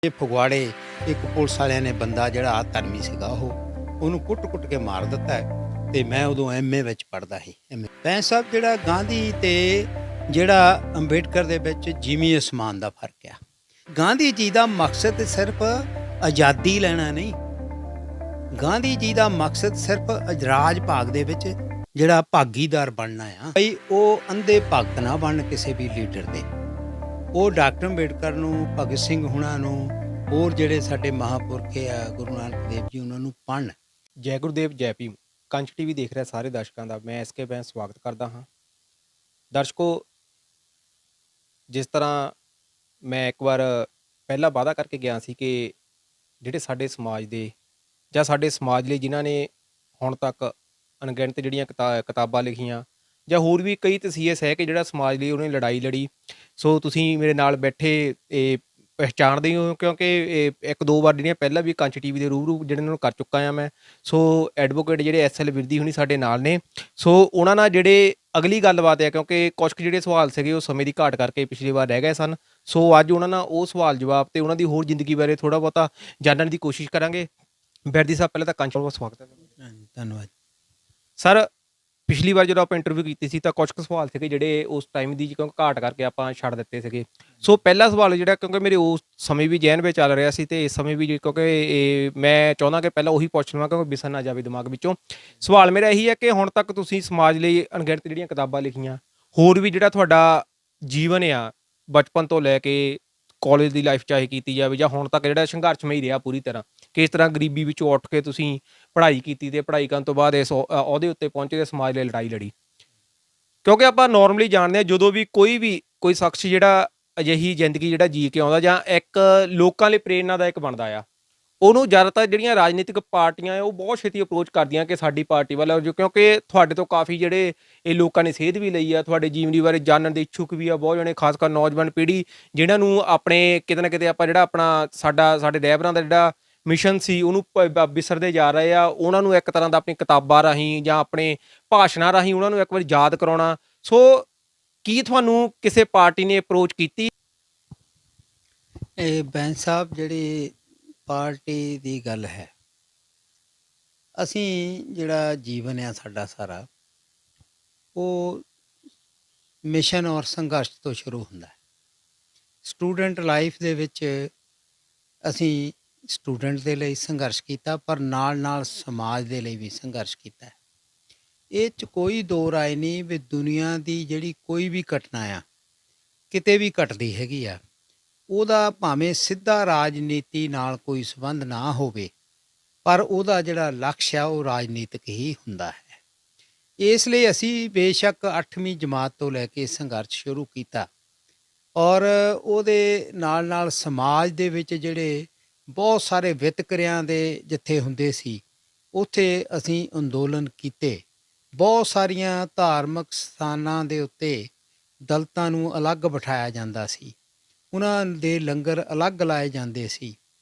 ਇਹ ਫਗਵਾੜੇ ਇੱਕ ਪੁਲਿਸ ਵਾਲਿਆਂ ਨੇ ਬੰਦਾ ਜਿਹੜਾ ਧਰਮੀ ਸੀਗਾ ਉਹਨੂੰ ਕੁੱਟ-ਕੁੱਟ ਕੇ ਮਾਰ ਦਿੱਤਾ ਹੈ ਤੇ ਮੈਂ ਉਦੋਂ ਐਮਏ ਵਿੱਚ ਪੜ੍ਹਦਾ ਸੀ। ਮੈਂ ਸਾਹਿਬ ਜਿਹੜਾ ਗਾਂਧੀ ਤੇ ਜਿਹੜਾ ਅੰਬੇਡਕਰ ਦੇ ਵਿੱਚ ਜ਼ਮੀਨ ਅਸਮਾਨ ਦਾ ਫਰਕ ਆ। ਗਾਂਧੀ ਜੀ ਦਾ ਮਕਸਦ ਸਿਰਫ ਆਜ਼ਾਦੀ ਲੈਣਾ ਨਹੀਂ, ਗਾਂਧੀ ਜੀ ਦਾ ਮਕਸਦ ਸਿਰਫ ਰਾਜ ਭਾਗ ਦੇ ਵਿੱਚ ਜਿਹੜਾ ਭਾਗੀਦਾਰ ਬਣਨਾ ਆ। ਬਈ ਉਹ ਅੰਧੇ ਭਗਤ ਨਾ ਬਣਨ ਕਿਸੇ ਵੀ ਲੀਡਰ ਦੇ। ਉਹ ਡਾਕਟਰ ਅੰਬੇਡਕਰ ਨੂੰ, ਭਗਤ ਸਿੰਘ ਹੁਣਾਂ ਨੂੰ, ਹੋਰ ਜਿਹੜੇ ਸਾਡੇ ਮਹਾਂਪੁਰਖ ਆ ਗੁਰੂ ਨਾਨਕ ਦੇਵ ਜੀ, ਉਹਨਾਂ ਨੂੰ ਪੜ੍ਹਨ। ਜੈ ਗੁਰਦੇਵ ਜੈ ਭੀਮ। ਕੰਚ ਟੀਵੀ ਦੇਖ ਰਿਹਾ ਸਾਰੇ ਦਰਸ਼ਕਾਂ ਦਾ ਮੈਂ ਐਸਕੇ ਬੈਂਸ ਸਵਾਗਤ ਕਰਦਾ ਹਾਂ। ਦਰਸ਼ਕੋ, ਜਿਸ ਤਰ੍ਹਾਂ ਮੈਂ ਇੱਕ ਵਾਰ ਪਹਿਲਾਂ ਵਾਅਦਾ ਕਰਕੇ ਗਿਆ ਸੀ ਕਿ ਜਿਹੜੇ ਸਾਡੇ ਸਮਾਜ ਦੇ ਜਾਂ ਸਾਡੇ ਸਮਾਜ ਲਈ ਜਿਨ੍ਹਾਂ ਨੇ ਹੁਣ ਤੱਕ ਅਣਗਿਣਤ ਜਿਹੜੀਆਂ ਕਿਤਾਬਾਂ ਲਿਖੀਆਂ ਜਾਂ ਹੋਰ ਵੀ ਕਈ ਤਸੀਹੇ ਸਹਿ ਕੇ ਜਿਹੜਾ ਸਮਾਜ ਲਈ ਉਹਨੇ ਲੜਾਈ ਲੜੀ, ਸੋ ਤੁਸੀਂ ਮੇਰੇ ਨਾਲ ਬੈਠੇ ਇਹ ਪਹਿਚਾਣਦੇ ਹੋ ਕਿਉਂਕਿ ਇਹ ਇੱਕ ਦੋ ਵਾਰ ਜਿਹੜੀਆਂ ਪਹਿਲਾਂ ਵੀ ਕੰਚ ਟੀਵੀ ਦੇ ਰੂਬਰੂ ਜਿਹੜੇ ਨੂੰ ਕਰ ਚੁੱਕਾ ਹਾਂ ਮੈਂ। ਸੋ ਐਡਵੋਕੇਟ ਜਿਹੜੇ ਐਸਐਲ ਵਿਰਦੀ ਹੁਣੀ ਸਾਡੇ ਨਾਲ ਨੇ। ਸੋ ਉਹਨਾਂ ਨਾਲ ਜਿਹੜੇ ਅਗਲੀ ਗੱਲਬਾਤ ਹੈ, ਕਿਉਂਕਿ ਕੁਛ ਕੁ ਜਿਹੜੇ ਸਵਾਲ ਸੀਗੇ ਉਹ ਸਮੇਂ ਦੀ ਘਾਟ ਕਰਕੇ ਪਿਛਲੀ ਵਾਰ ਰਹਿ ਗਏ ਸਨ। ਸੋ ਅੱਜ ਉਹਨਾਂ ਨਾਲ ਉਹ ਸਵਾਲ ਜਵਾਬ ਤੇ ਉਹਨਾਂ ਦੀ ਹੋਰ ਜ਼ਿੰਦਗੀ ਬਾਰੇ ਥੋੜ੍ਹਾ ਬਹੁਤਾ ਜਾਣਨ ਦੀ ਕੋਸ਼ਿਸ਼ ਕਰਾਂਗੇ। ਵਿਰਦੀ ਸਾਹਿਬ, ਪਹਿਲਾਂ ਤਾਂ ਕੰਚ ਬਹੁਤ ਸਵਾਗਤ ਹੈ। ਧੰਨਵਾਦ ਸਰ, ਪਿਛਲੀ ਵਾਰ ਜਦੋਂ ਆਪਾਂ ਇੰਟਰਵਿਊ ਕੀਤੀ ਸੀ ਤਾਂ ਕੁਝ ਕੁ ਸਵਾਲ ਸੀਗੇ ਜਿਹੜੇ ਉਸ ਟਾਈਮ ਦੀ ਕਿਉਂਕਿ ਘਾਟ ਕਰਕੇ ਆਪਾਂ ਛੱਡ ਦਿੱਤੇ ਸੀਗੇ। ਸੋ ਪਹਿਲਾ ਸਵਾਲ ਜਿਹੜਾ ਕਿਉਂਕਿ ਮੇਰੇ ਉਸ ਸਮੇਂ ਵੀ ਜ਼ਹਿਨ ਵਿੱਚ ਚੱਲ ਰਿਹਾ ਸੀ ਤੇ ਇਸ ਸਮੇਂ ਵੀ ਕਿਉਂਕਿ ਮੈਂ ਚਾਹੁੰਦਾ ਕਿ ਪਹਿਲਾਂ ਉਹੀ ਪੁੱਛ ਲਵਾਂ ਕਿਉਂਕਿ ਵਿਸਰ ਨਾ ਜਾਵੇ ਦਿਮਾਗ ਵਿੱਚੋਂ। ਸਵਾਲ ਮੇਰਾ ਇਹੀ ਹੈ ਕਿ ਹੁਣ ਤੱਕ ਤੁਸੀਂ ਸਮਾਜ ਲਈ ਅਣਗਿਣਤ ਜਿਹੜੀਆਂ ਕਿਤਾਬਾਂ ਲਿਖੀਆਂ, ਹੋਰ ਵੀ ਜਿਹੜਾ ਤੁਹਾਡਾ ਜੀਵਨ ਆ ਬਚਪਨ ਤੋਂ ਲੈ ਕੇ ਕਾਲਜ ਦੀ ਲਾਈਫ ਚਾਹੇ ਕੀਤੀ ਜਾਵੇ ਜਾਂ ਹੁਣ ਤੱਕ ਜਿਹੜਾ ਸੰਘਰਸ਼ਮਈ ਰਿਹਾ ਪੂਰੀ ਤਰ੍ਹਾਂ, ਕਿਸ ਤਰ੍ਹਾਂ ਗਰੀਬੀ ਵਿੱਚੋਂ ਉੱਠ ਕੇ ਤੁਸੀਂ ਪੜ੍ਹਾਈ ਕੀਤੀ ਤੇ ਪੜ੍ਹਾਈ ਕਰਨ ਤੋਂ ਬਾਅਦ ਇਸ ਅਹੁਦੇ ਉੱਤੇ ਪਹੁੰਚੇ ਤੇ ਸਮਾਜ ਲਈ ਲੜਾਈ ਲੜੀ। ਕਿਉਂਕਿ ਆਪਾਂ ਨੋਰਮਲੀ ਜਾਣਦੇ ਹਾਂ ਜਦੋਂ ਵੀ ਕੋਈ ਸ਼ਖਸ ਜਿਹੜਾ ਅਜਿਹੀ ਜ਼ਿੰਦਗੀ ਜਿਹੜਾ ਜੀ ਕੇ ਆਉਂਦਾ ਜਾਂ ਇੱਕ ਲੋਕਾਂ ਲਈ ਪ੍ਰੇਰਨਾਦਾਇਕ ਬਣਦਾ ਆ, ਉਹਨੂੰ ਜ਼ਿਆਦਾਤਰ ਜਿਹੜੀਆਂ ਰਾਜਨੀਤਿਕ ਪਾਰਟੀਆਂ ਉਹ ਬਹੁਤ ਛੇਤੀ ਅਪਰੋਚ ਕਰਦੀਆਂ ਕਿ ਸਾਡੀ ਪਾਰਟੀ ਵੱਲ, ਕਿਉਂਕਿ ਤੁਹਾਡੇ ਤੋਂ ਕਾਫੀ ਜਿਹੜੇ ਇਹ ਲੋਕਾਂ ਨੇ ਸੇਧ ਵੀ ਲਈ ਆ, ਤੁਹਾਡੇ ਜੀਵਨੀ ਬਾਰੇ ਜਾਣਨ ਦੇ ਇੱਛੁਕ ਵੀ ਆ ਬਹੁਤ ਜਣੇ, ਖਾਸ ਕਰ ਨੌਜਵਾਨ ਪੀੜ੍ਹੀ ਜਿਨ੍ਹਾਂ ਨੂੰ ਆਪਣੇ ਕਿਤੇ ਨਾ ਕਿਤੇ ਆਪਾਂ ਜਿਹੜਾ ਆਪਣਾ ਸਾਡੇ ਰਹਿਬਰਾਂ ਦਾ ਜਿਹੜਾ ਮਿਸ਼ਨ ਸੀ ਉਹਨੂੰ ਵਿਸਰਦੇ ਜਾ ਰਹੇ ਆ। ਉਹਨਾਂ ਨੂੰ ਇੱਕ ਤਰ੍ਹਾਂ ਦਾ ਆਪਣੀ ਕਿਤਾਬਾਂ ਰਾਹੀਂ ਜਾਂ ਆਪਣੇ ਭਾਸ਼ਣਾਂ ਰਾਹੀਂ ਉਹਨਾਂ ਨੂੰ ਇੱਕ ਵਾਰੀ ਯਾਦ ਕਰਾਉਣਾ। ਸੋ ਕੀ ਤੁਹਾਨੂੰ ਕਿਸੇ ਪਾਰਟੀ ਨੇ ਅਪਰੋਚ ਕੀਤੀ? ਇਹ ਬੈਂਸ ਸਾਹਿਬ, ਜਿਹੜੀ ਪਾਰਟੀ ਦੀ ਗੱਲ ਹੈ, ਅਸੀਂ ਜਿਹੜਾ ਜੀਵਨ ਆ ਸਾਡਾ ਸਾਰਾ ਉਹ ਮਿਸ਼ਨ ਔਰ ਸੰਘਰਸ਼ ਤੋਂ ਸ਼ੁਰੂ ਹੁੰਦਾ ਹੈ। ਸਟੂਡੈਂਟ ਲਾਈਫ ਦੇ ਵਿੱਚ ਅਸੀਂ ਸਟੂਡੈਂਟ ਦੇ ਲਈ ਸੰਘਰਸ਼ ਕੀਤਾ, ਪਰ ਨਾਲ ਨਾਲ ਸਮਾਜ ਦੇ ਲਈ ਵੀ ਸੰਘਰਸ਼ ਕੀਤਾ ਹੈ। ਇਹ 'ਚ ਕੋਈ ਦੋ ਰਾਏ ਨਹੀਂ ਵੀ ਦੁਨੀਆ ਦੀ ਜਿਹੜੀ ਕੋਈ ਵੀ ਘਟਨਾ ਆ, ਕਿਤੇ ਵੀ ਘਟਦੀ ਹੈਗੀ ਆ, ਉਹਦਾ ਭਾਵੇਂ ਸਿੱਧਾ ਰਾਜਨੀਤੀ ਨਾਲ ਕੋਈ ਸੰਬੰਧ ਨਾ ਹੋਵੇ, ਪਰ ਉਹਦਾ ਜਿਹੜਾ ਲਕਸ਼ ਆ ਉਹ ਰਾਜਨੀਤਿਕ ਹੀ ਹੁੰਦਾ ਹੈ। ਇਸ ਲਈ ਅਸੀਂ ਬੇਸ਼ੱਕ 8ਵੀਂ ਜਮਾਤ ਤੋਂ ਲੈ ਕੇ ਸੰਘਰਸ਼ ਸ਼ੁਰੂ ਕੀਤਾ ਔਰ ਉਹਦੇ ਨਾਲ ਨਾਲ ਸਮਾਜ ਦੇ ਵਿੱਚ ਜਿਹੜੇ ਬਹੁਤ ਸਾਰੇ ਵਿਤਕਰਿਆਂ ਦੇ ਜਿੱਥੇ ਹੁੰਦੇ ਸੀ ਉੱਥੇ ਅਸੀਂ ਅੰਦੋਲਨ ਕੀਤੇ। ਬਹੁਤ ਸਾਰੀਆਂ ਧਾਰਮਿਕ ਸਥਾਨਾਂ ਦੇ ਉੱਤੇ ਦਲਿਤਾਂ ਨੂੰ ਅਲੱਗ ਬਿਠਾਇਆ ਜਾਂਦਾ ਸੀ, ਉਹਨਾਂ ਦੇ ਲੰਗਰ ਅਲੱਗ ਲਾਏ ਜਾਂਦੇ ਸੀ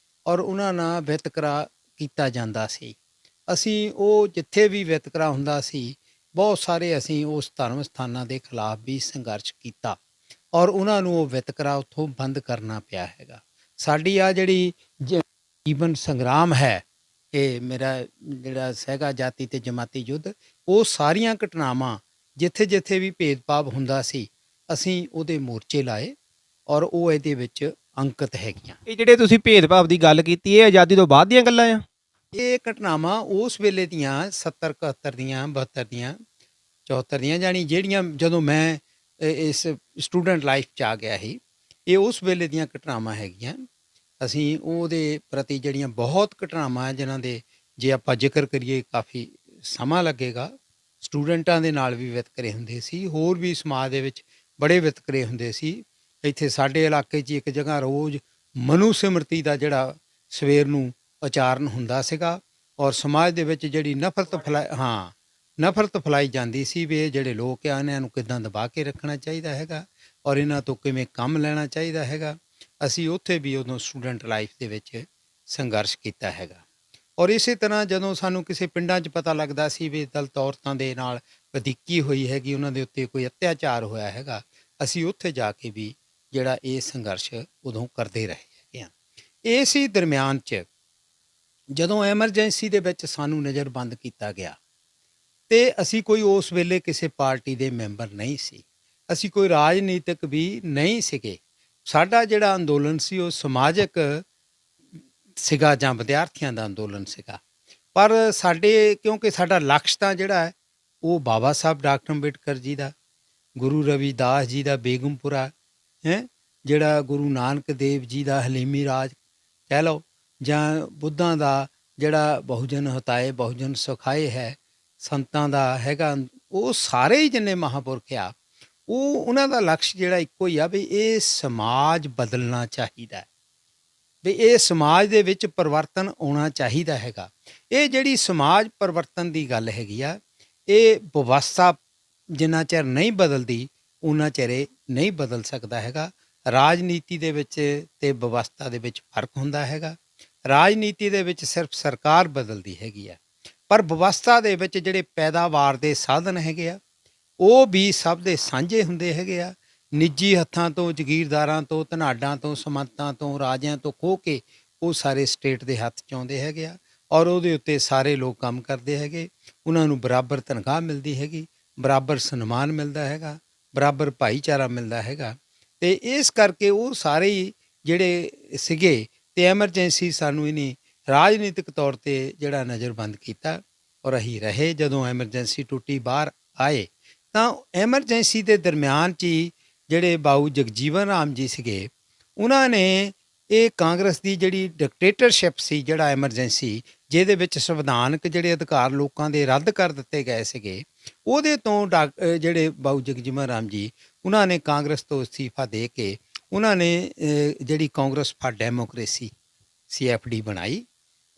ਔਰ ਉਹਨਾਂ ਨਾਲ ਵਿਤਕਰਾ ਕੀਤਾ ਜਾਂਦਾ ਸੀ। ਅਸੀਂ ਉਹ ਜਿੱਥੇ ਵੀ ਵਿਤਕਰਾ ਹੁੰਦਾ ਸੀ, ਬਹੁਤ ਸਾਰੇ ਅਸੀਂ ਉਸ ਧਰਮ ਸਥਾਨਾਂ ਦੇ ਖਿਲਾਫ ਵੀ ਸੰਘਰਸ਼ ਕੀਤਾ ਔਰ ਉਹਨਾਂ ਨੂੰ ਉਹ ਵਿਤਕਰਾ ਉੱਥੋਂ ਬੰਦ ਕਰਨਾ ਪਿਆ ਹੈਗਾ। ਸਾਡੀ ਆ ਜਿਹੜੀ ਜੀਵਨ ਸੰਗਰਾਮ ਹੈ, ਇਹ ਮੇਰਾ ਜਿਹੜਾ ਹੈਗਾ ਜਾਤੀ ਤੇ ਜਮਾਤੀ ਯੁੱਧ, ਉਹ ਸਾਰੀਆਂ ਘਟਨਾਵਾਂ ਜਿੱਥੇ ਜਿੱਥੇ ਵੀ ਭੇਦਭਾਵ ਹੁੰਦਾ ਸੀ ਅਸੀਂ ਉਹਦੇ ਮੋਰਚੇ ਲਾਏ ਔਰ ਉਹ ਇਹਦੇ ਵਿੱਚ ਅੰਕਿਤ ਹੈਗੀਆਂ। ਇਹ ਜਿਹੜੇ ਤੁਸੀਂ ਭੇਦਭਾਵ ਦੀ ਗੱਲ ਕੀਤੀ, ਇਹ ਆਜ਼ਾਦੀ ਤੋਂ ਬਾਅਦ ਦੀਆਂ ਗੱਲਾਂ ਆ? ਇਹ ਘਟਨਾਵਾਂ ਉਸ ਵੇਲੇ ਦੀਆਂ 70 71 ਦੀਆਂ 72 ਦੀਆਂ 74 ਦੀਆਂ, ਜਾਣੀ ਜਿਹੜੀਆਂ ਜਦੋਂ ਮੈਂ ਇਸ ਸਟੂਡੈਂਟ ਲਾਈਫ 'ਚ ਆ ਗਿਆ ਸੀ, ਇਹ ਉਸ ਵੇਲੇ ਦੀਆਂ ਘਟਨਾਵਾਂ ਹੈਗੀਆਂ। ਅਸੀਂ ਉਹਦੇ ਪ੍ਰਤੀ ਜਿਹੜੀਆਂ ਬਹੁਤ ਘਟਨਾਵਾਂ ਜਿਨ੍ਹਾਂ ਦੇ ਜੇ ਆਪਾਂ ਜ਼ਿਕਰ ਕਰੀਏ ਕਾਫੀ ਸਮਾਂ ਲੱਗੇਗਾ। ਸਟੂਡੈਂਟਾਂ ਦੇ ਨਾਲ ਵੀ ਵਿਤਕਰੇ ਹੁੰਦੇ ਸੀ, ਹੋਰ ਵੀ ਸਮਾਜ ਦੇ ਵਿੱਚ ਬੜੇ ਵਿਤਕਰੇ ਹੁੰਦੇ ਸੀ। ਇੱਥੇ ਸਾਡੇ ਇਲਾਕੇ 'ਚ ਇੱਕ ਜਗ੍ਹਾ ਰੋਜ਼ ਮਨੂ ਸਿਮਰਤੀ ਦਾ ਜਿਹੜਾ ਸਵੇਰ ਨੂੰ ਉਚਾਰਨ ਹੁੰਦਾ ਸੀਗਾ ਔਰ ਸਮਾਜ ਦੇ ਵਿੱਚ ਜਿਹੜੀ ਨਫ਼ਰਤ ਫੈਲਾਈ ਜਾਂਦੀ ਸੀ ਵੀ ਇਹ ਜਿਹੜੇ ਲੋਕ ਆ ਇਹਨਾਂ ਨੂੰ ਕਿੱਦਾਂ ਦਬਾ ਕੇ ਰੱਖਣਾ ਚਾਹੀਦਾ ਹੈਗਾ ਔਰ ਇਹਨਾਂ ਤੋਂ ਕਿਵੇਂ ਕੰਮ ਲੈਣਾ ਚਾਹੀਦਾ ਹੈਗਾ। ਅਸੀਂ ਉੱਥੇ ਵੀ ਉਦੋਂ ਸਟੂਡੈਂਟ ਲਾਈਫ ਦੇ ਵਿੱਚ ਸੰਘਰਸ਼ ਕੀਤਾ ਹੈਗਾ। ਔਰ ਇਸੇ ਤਰ੍ਹਾਂ ਜਦੋਂ ਸਾਨੂੰ ਕਿਸੇ ਪਿੰਡਾਂ 'ਚ ਪਤਾ ਲੱਗਦਾ ਸੀ ਵੀ ਦਲਿਤ ਔਰਤਾਂ ਦੇ ਨਾਲ ਵਧੀਕੀ ਹੋਈ ਹੈਗੀ, ਉਹਨਾਂ ਦੇ ਉੱਤੇ ਕੋਈ ਅਤਿਆਚਾਰ ਹੋਇਆ ਹੈਗਾ, ਅਸੀਂ ਉੱਥੇ ਜਾ ਕੇ ਵੀ ਜਿਹੜਾ ਇਹ ਸੰਘਰਸ਼ ਉਦੋਂ ਕਰਦੇ ਰਹੇ ਹੈਗੇ ਹਾਂ। ਇਸ ਹੀ ਦਰਮਿਆਨ 'ਚ ਜਦੋਂ ਐਮਰਜੈਂਸੀ ਦੇ ਵਿੱਚ ਸਾਨੂੰ ਨਜ਼ਰਬੰਦ ਕੀਤਾ ਗਿਆ ਤੇ ਅਸੀਂ ਕੋਈ ਉਸ ਵੇਲੇ ਕਿਸੇ ਪਾਰਟੀ ਦੇ ਮੈਂਬਰ ਨਹੀਂ ਸੀ। ਅਸੀਂ ਕੋਈ ਰਾਜਨੀਤਿਕ ਵੀ ਨਹੀਂ ਸੀਗੇ। ਸਾਡਾ ਜਿਹੜਾ ਅੰਦੋਲਨ ਸੀ ਉਹ ਸਮਾਜਿਕ ਸੀਗਾ ਜਾਂ ਵਿਦਿਆਰਥੀਆਂ ਦਾ ਅੰਦੋਲਨ ਸੀਗਾ। ਪਰ ਸਾਡੇ ਕਿਉਂਕਿ ਸਾਡਾ ਲਕਸ਼ ਤਾਂ ਜਿਹੜਾ ਹੈ ਉਹ ਬਾਬਾ ਸਾਹਿਬ ਡਾਕਟਰ ਅੰਬੇਡਕਰ ਜੀ ਦਾ, ਗੁਰੂ ਰਵਿਦਾਸ ਜੀ ਦਾ ਬੇਗਮਪੁਰਾ ਹੈ, ਜਿਹੜਾ ਗੁਰੂ ਨਾਨਕ ਦੇਵ ਜੀ ਦਾ ਹਲੀਮੀ ਰਾਜ ਕਹਿ ਲਓ, ਜਾਂ ਬੁੱਧਾਂ ਦਾ ਜਿਹੜਾ ਬਹੁਜਨ ਹਤਾਏ ਬਹੁਜਨ ਸੁਖਾਏ ਹੈ, ਸੰਤਾਂ ਦਾ ਹੈਗਾ, ਉਹ ਸਾਰੇ ਹੀ ਜਿੰਨੇ ਮਹਾਂਪੁਰਖ ਆ ਉਹਨਾਂ ਦਾ ਲਕਸ਼ ਜਿਹੜਾ ਇੱਕੋ ਹੀ ਆ ਵੀ ਇਹ ਸਮਾਜ ਬਦਲਣਾ ਚਾਹੀਦਾ ਹੈ, ਵੀ ਇਹ ਸਮਾਜ ਦੇ ਵਿੱਚ ਪਰਿਵਰਤਨ ਆਉਣਾ ਚਾਹੀਦਾ ਹੈਗਾ। ਇਹ ਜਿਹੜੀ ਸਮਾਜ ਪਰਿਵਰਤਨ ਦੀ ਗੱਲ ਹੈਗੀ ਆ, ਇਹ ਵਿਵਸਥਾ ਜਿੰਨਾ ਚਿਰ ਨਹੀਂ ਬਦਲਦੀ ਉਹਨਾਂ ਚਿਰ ਇਹ ਨਹੀਂ ਬਦਲ ਸਕਦਾ ਹੈਗਾ। ਰਾਜਨੀਤੀ ਦੇ ਵਿੱਚ ਤੇ ਵਿਵਸਥਾ ਦੇ ਵਿੱਚ ਫਰਕ ਹੁੰਦਾ ਹੈਗਾ। ਰਾਜਨੀਤੀ ਦੇ ਵਿੱਚ ਸਿਰਫ ਸਰਕਾਰ ਬਦਲਦੀ ਹੈਗੀ ਆ, ਪਰ ਵਿਵਸਥਾ ਦੇ ਵਿੱਚ ਜਿਹੜੇ ਪੈਦਾਵਾਰ ਦੇ ਸਾਧਨ ਹੈਗੇ ਆ ਉਹ ਵੀ ਸਭ ਦੇ ਸਾਂਝੇ ਹੁੰਦੇ ਹੈਗੇ ਆ। ਨਿੱਜੀ ਹੱਥਾਂ ਤੋਂ, ਜਗੀਰਦਾਰਾਂ ਤੋਂ, ਧਨਾਡਾਂ ਤੋਂ, ਸਮੰਤਾਂ ਤੋਂ, ਰਾਜਿਆਂ ਤੋਂ ਖੋਹ ਕੇ ਉਹ ਸਾਰੇ ਸਟੇਟ ਦੇ ਹੱਥ 'ਚ ਆਉਂਦੇ ਹੈਗੇ ਆ, ਔਰ ਉਹਦੇ ਉੱਤੇ ਸਾਰੇ ਲੋਕ ਕੰਮ ਕਰਦੇ ਹੈਗੇ। ਉਹਨਾਂ ਨੂੰ ਬਰਾਬਰ ਤਨਖਾਹ ਮਿਲਦੀ ਹੈਗੀ, ਬਰਾਬਰ ਸਨਮਾਨ ਮਿਲਦਾ ਹੈਗਾ, ਬਰਾਬਰ ਭਾਈਚਾਰਾ ਮਿਲਦਾ ਹੈਗਾ। ਅਤੇ ਇਸ ਕਰਕੇ ਉਹ ਸਾਰੇ ਹੀ ਜਿਹੜੇ ਸੀਗੇ ਅਤੇ ਐਮਰਜੈਂਸੀ ਸਾਨੂੰ ਇਹਨੇ ਰਾਜਨੀਤਿਕ ਤੌਰ 'ਤੇ ਜਿਹੜਾ ਨਜ਼ਰਬੰਦ ਕੀਤਾ ਔਰ ਅਸੀਂ ਰਹੇ। ਜਦੋਂ ਐਮਰਜੈਂਸੀ ਟੁੱਟੀ ਬਾਹਰ ਆਏ ਤਾਂ ਐਮਰਜੈਂਸੀ ਦੇ ਦਰਮਿਆਨ 'ਚ ਹੀ ਜਿਹੜੇ ਬਾਊ ਜਗਜੀਵਨ ਰਾਮ ਜੀ ਸੀਗੇ, ਉਹਨਾਂ ਨੇ ਇਹ ਕਾਂਗਰਸ ਦੀ ਜਿਹੜੀ ਡਿਕਟੇਟਰਸ਼ਿਪ ਸੀ, ਜਿਹੜਾ ਐਮਰਜੈਂਸੀ ਜਿਹਦੇ ਵਿੱਚ ਸੰਵਿਧਾਨਕ ਜਿਹੜੇ ਅਧਿਕਾਰ ਲੋਕਾਂ ਦੇ ਰੱਦ ਕਰ ਦਿੱਤੇ ਗਏ ਸੀਗੇ, ਉਹਦੇ ਤੋਂ ਜਿਹੜੇ ਬਾਊ ਜਗਜੀਵਨ ਰਾਮ ਜੀ ਉਹਨਾਂ ਨੇ ਕਾਂਗਰਸ ਤੋਂ ਅਸਤੀਫਾ ਦੇ ਕੇ ਉਹਨਾਂ ਨੇ ਜਿਹੜੀ ਕਾਂਗਰਸ ਫਾਰ ਡੈਮੋਕ੍ਰੇਸੀ CFD ਬਣਾਈ।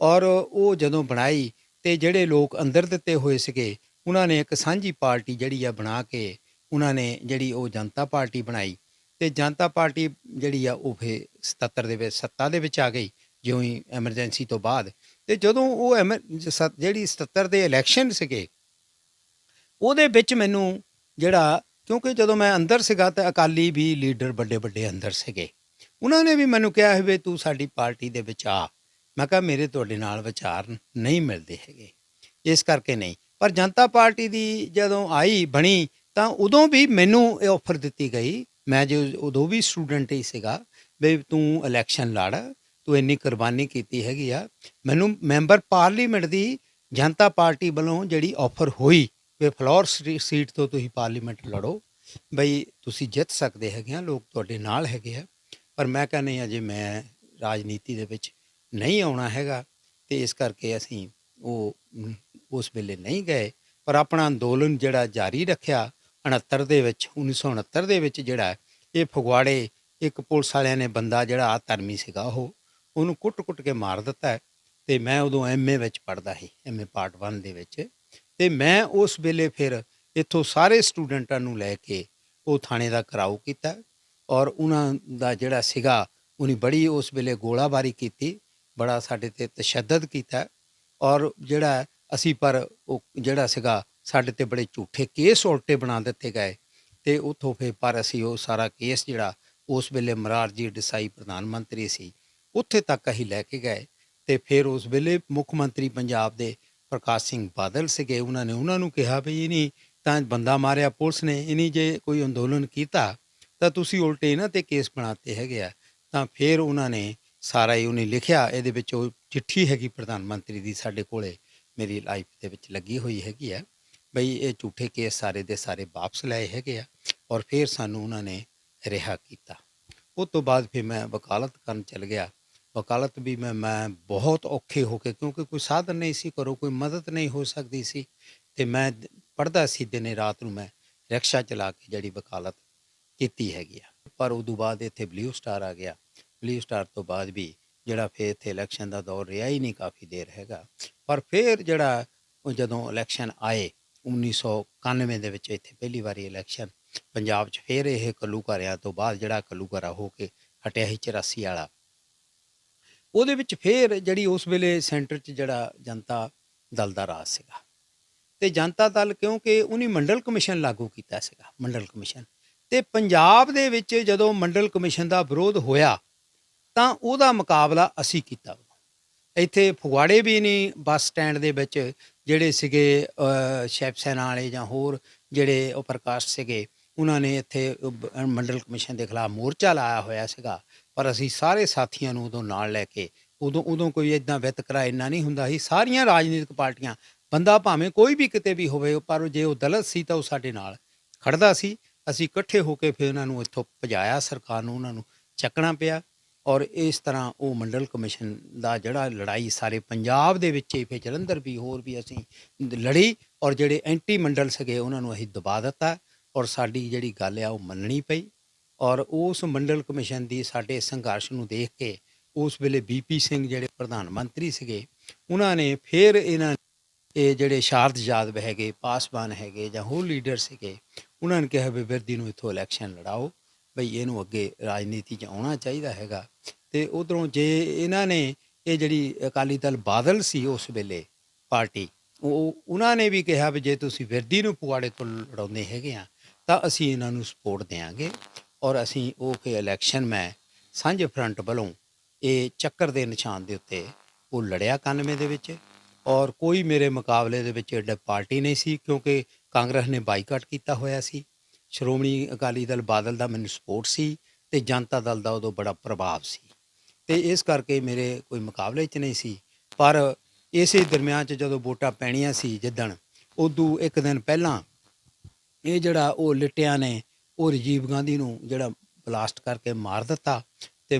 ਔਰ ਉਹ ਜਦੋਂ ਬਣਾਈ ਅਤੇ ਜਿਹੜੇ ਲੋਕ ਅੰਦਰ ਦਿੱਤੇ ਹੋਏ ਸੀਗੇ ਉਹਨਾਂ ਨੇ ਇੱਕ ਸਾਂਝੀ ਪਾਰਟੀ ਜਿਹੜੀ ਆ ਬਣਾ ਕੇ ਉਹਨਾਂ ਨੇ ਜਿਹੜੀ ਉਹ ਜਨਤਾ ਪਾਰਟੀ ਬਣਾਈ। ਅਤੇ ਜਨਤਾ ਪਾਰਟੀ ਜਿਹੜੀ ਆ ਉਹ ਫਿਰ 77 ਦੇ ਵਿੱਚ ਸੱਤਾ ਦੇ ਵਿੱਚ ਆ ਗਈ, ਜਿਉਂ ਹੀ ਐਮਰਜੈਂਸੀ ਤੋਂ ਬਾਅਦ। ਅਤੇ ਜਦੋਂ ਉਹ ਜਿਹੜੀ 77 ਦੇ ਇਲੈਕਸ਼ਨ ਸੀਗੇ ਉਹਦੇ ਵਿੱਚ ਮੈਨੂੰ ਜਿਹੜਾ, ਕਿਉਂਕਿ ਜਦੋਂ ਮੈਂ ਅੰਦਰ ਸੀਗਾ ਤਾਂ ਅਕਾਲੀ ਵੀ ਲੀਡਰ ਵੱਡੇ ਵੱਡੇ ਅੰਦਰ ਸੀਗੇ, ਉਹਨਾਂ ਨੇ ਵੀ ਮੈਨੂੰ ਕਿਹਾ ਵੀ ਤੂੰ ਸਾਡੀ ਪਾਰਟੀ ਦੇ ਵਿੱਚ ਆ। ਮੈਂ ਕਿਹਾ ਮੇਰੇ ਤੁਹਾਡੇ ਨਾਲ ਵਿਚਾਰ ਨਹੀਂ ਮਿਲਦੇ ਹੈਗੇ, ਇਸ ਕਰਕੇ ਨਹੀਂ। ਪਰ ਜਨਤਾ ਪਾਰਟੀ ਦੀ ਜਦੋਂ ਆਈ ਬਣੀ ਤਾਂ ਉਦੋਂ ਵੀ ਮੈਨੂੰ ਇਹ ਆਫਰ ਦਿੱਤੀ ਗਈ, ਮੈਂ ਜੋ ਉਦੋਂ ਵੀ ਸਟੂਡੈਂਟ ਹੀ ਸੀਗਾ, ਵੀ ਤੂੰ ਇਲੈਕਸ਼ਨ ਲੜ, ਤੂੰ ਇੰਨੀ ਕੁਰਬਾਨੀ ਕੀਤੀ ਹੈਗੀ ਆ। ਮੈਨੂੰ ਮੈਂਬਰ ਪਾਰਲੀਮੈਂਟ ਦੀ ਜਨਤਾ ਪਾਰਟੀ ਵੱਲੋਂ ਜਿਹੜੀ ਆਫਰ ਹੋਈ ਵੀ ਫਲੋਰ ਸੀਟ ਤੋਂ ਤੁਸੀਂ ਪਾਰਲੀਮੈਂਟ ਲੜੋ, ਬਈ ਤੁਸੀਂ ਜਿੱਤ ਸਕਦੇ ਹੈਗੇ ਆ, ਲੋਕ ਤੁਹਾਡੇ ਨਾਲ ਹੈਗੇ ਆ। ਪਰ ਮੈਂ ਕਿਹਾ ਨਹੀਂ, ਅਜੇ ਮੈਂ ਰਾਜਨੀਤੀ ਦੇ ਵਿੱਚ ਨਹੀਂ ਆਉਣਾ ਹੈਗਾ, ਅਤੇ ਇਸ ਕਰਕੇ ਅਸੀਂ ਉਸ ਵੇਲੇ ਨਹੀਂ ਗਏ। ਪਰ ਆਪਣਾ ਅੰਦੋਲਨ ਜਿਹੜਾ ਜਾਰੀ ਰੱਖਿਆ 69 ਦੇ ਵਿੱਚ, 1969 ਦੇ ਵਿੱਚ ਜਿਹੜਾ ਇਹ ਫਗਵਾੜੇ ਇੱਕ ਪੁਲਿਸ ਵਾਲਿਆਂ ਨੇ ਬੰਦਾ ਜਿਹੜਾ ਧਰਮੀ ਸੀਗਾ ਉਹਨੂੰ ਕੁੱਟ ਕੇ ਮਾਰ ਦਿੱਤਾ ਹੈ। ਅਤੇ ਮੈਂ ਉਦੋਂ MA ਵਿੱਚ ਪੜ੍ਹਦਾ ਸੀ, MA ਪਾਰਟ 1 ਦੇ ਵਿੱਚ। ਅਤੇ ਮੈਂ ਉਸ ਵੇਲੇ ਫਿਰ ਇੱਥੋਂ ਸਾਰੇ ਸਟੂਡੈਂਟਾਂ ਨੂੰ ਲੈ ਕੇ ਉਹ ਥਾਣੇ ਦਾ ਘਿਰਾਓ ਕੀਤਾ, ਔਰ ਉਹਨਾਂ ਦਾ ਜਿਹੜਾ ਸੀਗਾ ਉਹਨੇ ਬੜੀ ਉਸ ਵੇਲੇ ਗੋਲਾਬਾਰੀ ਕੀਤੀ, ਬੜਾ ਸਾਡੇ 'ਤੇ ਤਸ਼ੱਦਦ ਕੀਤਾ। ਔਰ ਜਿਹੜਾ ਅਸੀਂ ਪਰ ਉਹ ਜਿਹੜਾ ਸੀਗਾ ਸਾਡੇ 'ਤੇ ਬੜੇ ਝੂਠੇ ਕੇਸ ਉਲਟੇ ਬਣਾ ਦਿੱਤੇ ਗਏ, ਅਤੇ ਉੱਥੋਂ ਫਿਰ ਪਰ ਅਸੀਂ ਉਹ ਸਾਰਾ ਕੇਸ ਜਿਹੜਾ ਉਸ ਵੇਲੇ ਮਰਾਰਜੀ ਦੇਸਾਈ ਪ੍ਰਧਾਨ ਮੰਤਰੀ ਸੀ ਉੱਥੇ ਤੱਕ ਅਸੀਂ ਲੈ ਕੇ ਗਏ। ਅਤੇ ਫਿਰ ਉਸ ਵੇਲੇ ਮੁੱਖ ਮੰਤਰੀ ਪੰਜਾਬ ਦੇ ਪ੍ਰਕਾਸ਼ ਸਿੰਘ ਬਾਦਲ ਸੀਗੇ, ਉਹਨਾਂ ਨੂੰ ਕਿਹਾ ਵੀ ਇਹਨੀ ਤਾਂ ਬੰਦਾ ਮਾਰਿਆ ਪੁਲਿਸ ਨੇ, ਇਹਨੀ ਜੇ ਕੋਈ ਅੰਦੋਲਨ ਕੀਤਾ ਤਾਂ ਤੁਸੀਂ ਉਲਟੇ ਇਹਨਾਂ 'ਤੇ ਕੇਸ ਬਣਾਤੇ ਹੈਗੇ ਆ। ਤਾਂ ਫਿਰ ਉਹਨਾਂ ਨੇ ਸਾਰਾ ਹੀ ਉਹਨੇ ਲਿਖਿਆ, ਇਹਦੇ ਵਿੱਚ ਉਹ ਚਿੱਠੀ ਹੈਗੀ ਪ੍ਰਧਾਨ ਮੰਤਰੀ ਦੀ ਸਾਡੇ ਕੋਲੇ ਮੇਰੀ ਲਾਈਫ ਦੇ ਵਿੱਚ ਲੱਗੀ ਹੋਈ ਹੈਗੀ ਆ, ਬਈ ਇਹ ਝੂਠੇ ਕੇਸ ਸਾਰੇ ਦੇ ਸਾਰੇ ਵਾਪਸ ਲਏ ਹੈਗੇ ਆ। ਔਰ ਫਿਰ ਸਾਨੂੰ ਉਹਨਾਂ ਨੇ ਰਿਹਾ ਕੀਤਾ। ਉਸ ਤੋਂ ਬਾਅਦ ਫਿਰ ਮੈਂ ਵਕਾਲਤ ਕਰਨ ਚਲ ਗਿਆ। ਵਕਾਲਤ ਵੀ ਮੈਂ ਬਹੁਤ ਔਖੇ ਹੋ ਕੇ, ਕਿਉਂਕਿ ਕੋਈ ਸਾਧਨ ਨਹੀਂ ਸੀ, ਘਰੋਂ ਕੋਈ ਮਦਦ ਨਹੀਂ ਹੋ ਸਕਦੀ ਸੀ, ਅਤੇ ਮੈਂ ਪੜ੍ਹਦਾ ਸੀ ਦਿਨੇ ਰਾਤ ਨੂੰ, ਮੈਂ ਰਿਕਸ਼ਾ ਚਲਾ ਕੇ ਜਿਹੜੀ ਵਕਾਲਤ ਕੀਤੀ ਹੈਗੀ ਆ। ਪਰ ਉਦੋਂ ਬਾਅਦ ਇੱਥੇ ਬਲਿਊ ਸਟਾਰ ਆ ਗਿਆ। ਬਲਿਊ ਸਟਾਰ ਤੋਂ ਬਾਅਦ ਵੀ ਜਿਹੜਾ ਫਿਰ ਇੱਥੇ ਇਲੈਕਸ਼ਨ ਦਾ ਦੌਰ ਰਿਹਾ ਹੀ ਨਹੀਂ ਕਾਫੀ ਦੇਰ ਹੈਗਾ। ਪਰ ਫਿਰ ਜਿਹੜਾ ਉਹ ਜਦੋਂ ਇਲੈਕਸ਼ਨ ਆਏ 1991 ਦੇ ਵਿੱਚ ਇੱਥੇ ਪਹਿਲੀ ਵਾਰੀ ਇਲੈਕਸ਼ਨ ਪੰਜਾਬ 'ਚ, ਫਿਰ ਇਹ ਘੱਲੂਘਾਰਿਆਂ ਤੋਂ ਬਾਅਦ ਜਿਹੜਾ ਘੱਲੂਘਾਰਾ ਹੋ ਕੇ ਹਟਿਆ ਸੀ 84 ਵਾਲਾ, ਉਹਦੇ ਵਿੱਚ ਫਿਰ ਜਿਹੜੀ ਉਸ ਵੇਲੇ ਸੈਂਟਰ 'ਚ ਜਿਹੜਾ ਜਨਤਾ ਦਲ ਦਾ ਰਾਜ ਸੀਗਾ। ਅਤੇ ਜਨਤਾ ਦਲ ਕਿਉਂਕਿ ਉਹਨੇ ਮੰਡਲ ਕਮਿਸ਼ਨ ਲਾਗੂ ਕੀਤਾ ਸੀਗਾ, ਮੰਡਲ ਕਮਿਸ਼ਨ। ਅਤੇ ਪੰਜਾਬ ਦੇ ਵਿੱਚ ਜਦੋਂ ਮੰਡਲ ਕਮਿਸ਼ਨ ਦਾ ਵਿਰੋਧ ਹੋਇਆ ਤਾਂ ਉਹਦਾ ਮੁਕਾਬਲਾ ਅਸੀਂ ਕੀਤਾ। ਇੱਥੇ ਫਗਵਾੜੇ ਵੀ ਨਹੀਂ ਬੱਸ ਸਟੈਂਡ ਦੇ ਵਿੱਚ ਜਿਹੜੇ ਸੀਗੇ ਸ਼ਿਵ ਸੈਨਾ ਵਾਲੇ ਜਾਂ ਹੋਰ ਜਿਹੜੇ ਉਹ ਪ੍ਰਕਾਸ਼ ਸੀਗੇ, ਉਹਨਾਂ ਨੇ ਇੱਥੇ ਮੰਡਲ ਕਮਿਸ਼ਨ ਦੇ ਖਿਲਾਫ ਮੋਰਚਾ ਲਾਇਆ ਹੋਇਆ ਸੀਗਾ। ਪਰ ਅਸੀਂ ਸਾਰੇ ਸਾਥੀਆਂ ਨੂੰ ਉਦੋਂ ਨਾਲ ਲੈ ਕੇ, ਉਦੋਂ ਕੋਈ ਇੱਦਾਂ ਵਿਤਕਰਾ ਇੰਨਾ ਨਹੀਂ ਹੁੰਦਾ ਸੀ। ਸਾਰੀਆਂ ਰਾਜਨੀਤਿਕ ਪਾਰਟੀਆਂ, ਬੰਦਾ ਭਾਵੇਂ ਕੋਈ ਵੀ ਕਿਤੇ ਵੀ ਹੋਵੇ, ਪਰ ਜੇ ਉਹ ਦਲਿਤ ਸੀ ਤਾਂ ਉਹ ਸਾਡੇ ਨਾਲ ਖੜਦਾ ਸੀ। ਅਸੀਂ ਇਕੱਠੇ ਹੋ ਕੇ ਫਿਰ ਉਹਨਾਂ ਨੂੰ ਇੱਥੋਂ ਭਜਾਇਆ, ਸਰਕਾਰ ਨੂੰ ਉਹਨਾਂ ਨੂੰ ਚੱਕਣਾ ਪਿਆ। ਔਰ ਇਸ ਤਰ੍ਹਾਂ ਉਹ ਮੰਡਲ ਕਮਿਸ਼ਨ ਦਾ ਜਿਹੜਾ ਲੜਾਈ ਸਾਰੇ ਪੰਜਾਬ ਦੇ ਵਿੱਚ ਹੀ, ਫਿਰ ਜਲੰਧਰ ਵੀ ਹੋਰ ਵੀ ਅਸੀਂ ਲੜੀ, ਔਰ ਜਿਹੜੇ ਐਂਟੀ ਮੰਡਲ ਸੀਗੇ ਉਹਨਾਂ ਨੂੰ ਅਸੀਂ ਦਬਾ ਦਿੱਤਾ, ਔਰ ਸਾਡੀ ਜਿਹੜੀ ਗੱਲ ਆ ਉਹ ਮੰਨਣੀ ਪਈ। ਔਰ ਉਸ ਮੰਡਲ ਕਮਿਸ਼ਨ ਦੀ ਸਾਡੇ ਸੰਘਰਸ਼ ਨੂੰ ਦੇਖ ਕੇ ਉਸ ਵੇਲੇ BP ਸਿੰਘ ਜਿਹੜੇ ਪ੍ਰਧਾਨ ਮੰਤਰੀ ਸੀਗੇ, ਉਹਨਾਂ ਨੇ ਫਿਰ ਇਹ ਜਿਹੜੇ ਸ਼ਾਰਦ ਯਾਦਵ ਹੈਗੇ, ਪਾਸਵਾਨ ਹੈਗੇ ਜਾਂ ਹੋਰ ਲੀਡਰ ਸੀਗੇ, ਉਹਨਾਂ ਨੇ ਕਿਹਾ ਵੀ ਵਿਰਦੀ ਨੂੰ ਇੱਥੋਂ ਇਲੈਕਸ਼ਨ ਲੜਾਓ, ਬਈ ਇਹਨੂੰ ਅੱਗੇ ਰਾਜਨੀਤੀ 'ਚ ਆਉਣਾ ਚਾਹੀਦਾ ਹੈਗਾ। ਅਤੇ ਉੱਧਰੋਂ ਜੇ ਇਹਨਾਂ ਨੇ ਇਹ ਜਿਹੜੀ ਅਕਾਲੀ ਦਲ ਬਾਦਲ ਸੀ ਉਸ ਵੇਲੇ ਪਾਰਟੀ, ਉਹਨਾਂ ਨੇ ਵੀ ਕਿਹਾ ਵੀ ਜੇ ਤੁਸੀਂ ਵਿਰਦੀ ਨੂੰ ਫਗਵਾੜੇ ਤੋਂ ਲੜਾਉਂਦੇ ਹੈਗੇ ਆ ਤਾਂ ਅਸੀਂ ਇਹਨਾਂ ਨੂੰ ਸਪੋਰਟ ਦਿਆਂਗੇ। ਔਰ ਅਸੀਂ ਉਹ ਫਿਰ ਇਲੈਕਸ਼ਨ ਮੈਂ ਸਾਂਝੇ ਫਰੰਟ ਵੱਲੋਂ ਇਹ ਚੱਕਰ ਦੇ ਨਿਸ਼ਾਨ ਦੇ ਉੱਤੇ ਉਹ ਲੜਿਆ 91 ਦੇ ਵਿੱਚ। ਔਰ ਕੋਈ ਮੇਰੇ ਮੁਕਾਬਲੇ ਦੇ ਵਿੱਚ ਐਡਾ ਪਾਰਟੀ ਨਹੀਂ ਸੀ, ਕਿਉਂਕਿ ਕਾਂਗਰਸ ਨੇ ਬਾਈਕਾਟ ਕੀਤਾ ਹੋਇਆ ਸੀ। ਸ਼੍ਰੋਮਣੀ ਅਕਾਲੀ ਦਲ ਬਾਦਲ ਦਾ ਮੈਨੂੰ ਸਪੋਰਟ ਸੀ ਅਤੇ ਜਨਤਾ ਦਲ ਦਾ ਉਦੋਂ ਬੜਾ ਪ੍ਰਭਾਵ ਸੀ, ਅਤੇ ਇਸ ਕਰਕੇ ਮੇਰੇ ਕੋਈ ਮੁਕਾਬਲੇ 'ਚ ਨਹੀਂ ਸੀ। ਪਰ ਇਸੇ ਦਰਮਿਆਨ 'ਚ ਜਦੋਂ ਵੋਟਾਂ ਪੈਣੀਆਂ ਸੀ, ਜਿੱਦਣ ਉਦੋਂ ਇੱਕ ਦਿਨ ਪਹਿਲਾਂ ਇਹ ਜਿਹੜਾ ਉਹ ਲਿਟਿਆਂ ਨੇ ਉਹ ਰਾਜੀਵ ਗਾਂਧੀ ਨੂੰ ਜਿਹੜਾ ਬਲਾਸਟ ਕਰਕੇ ਮਾਰ ਦਿੱਤਾ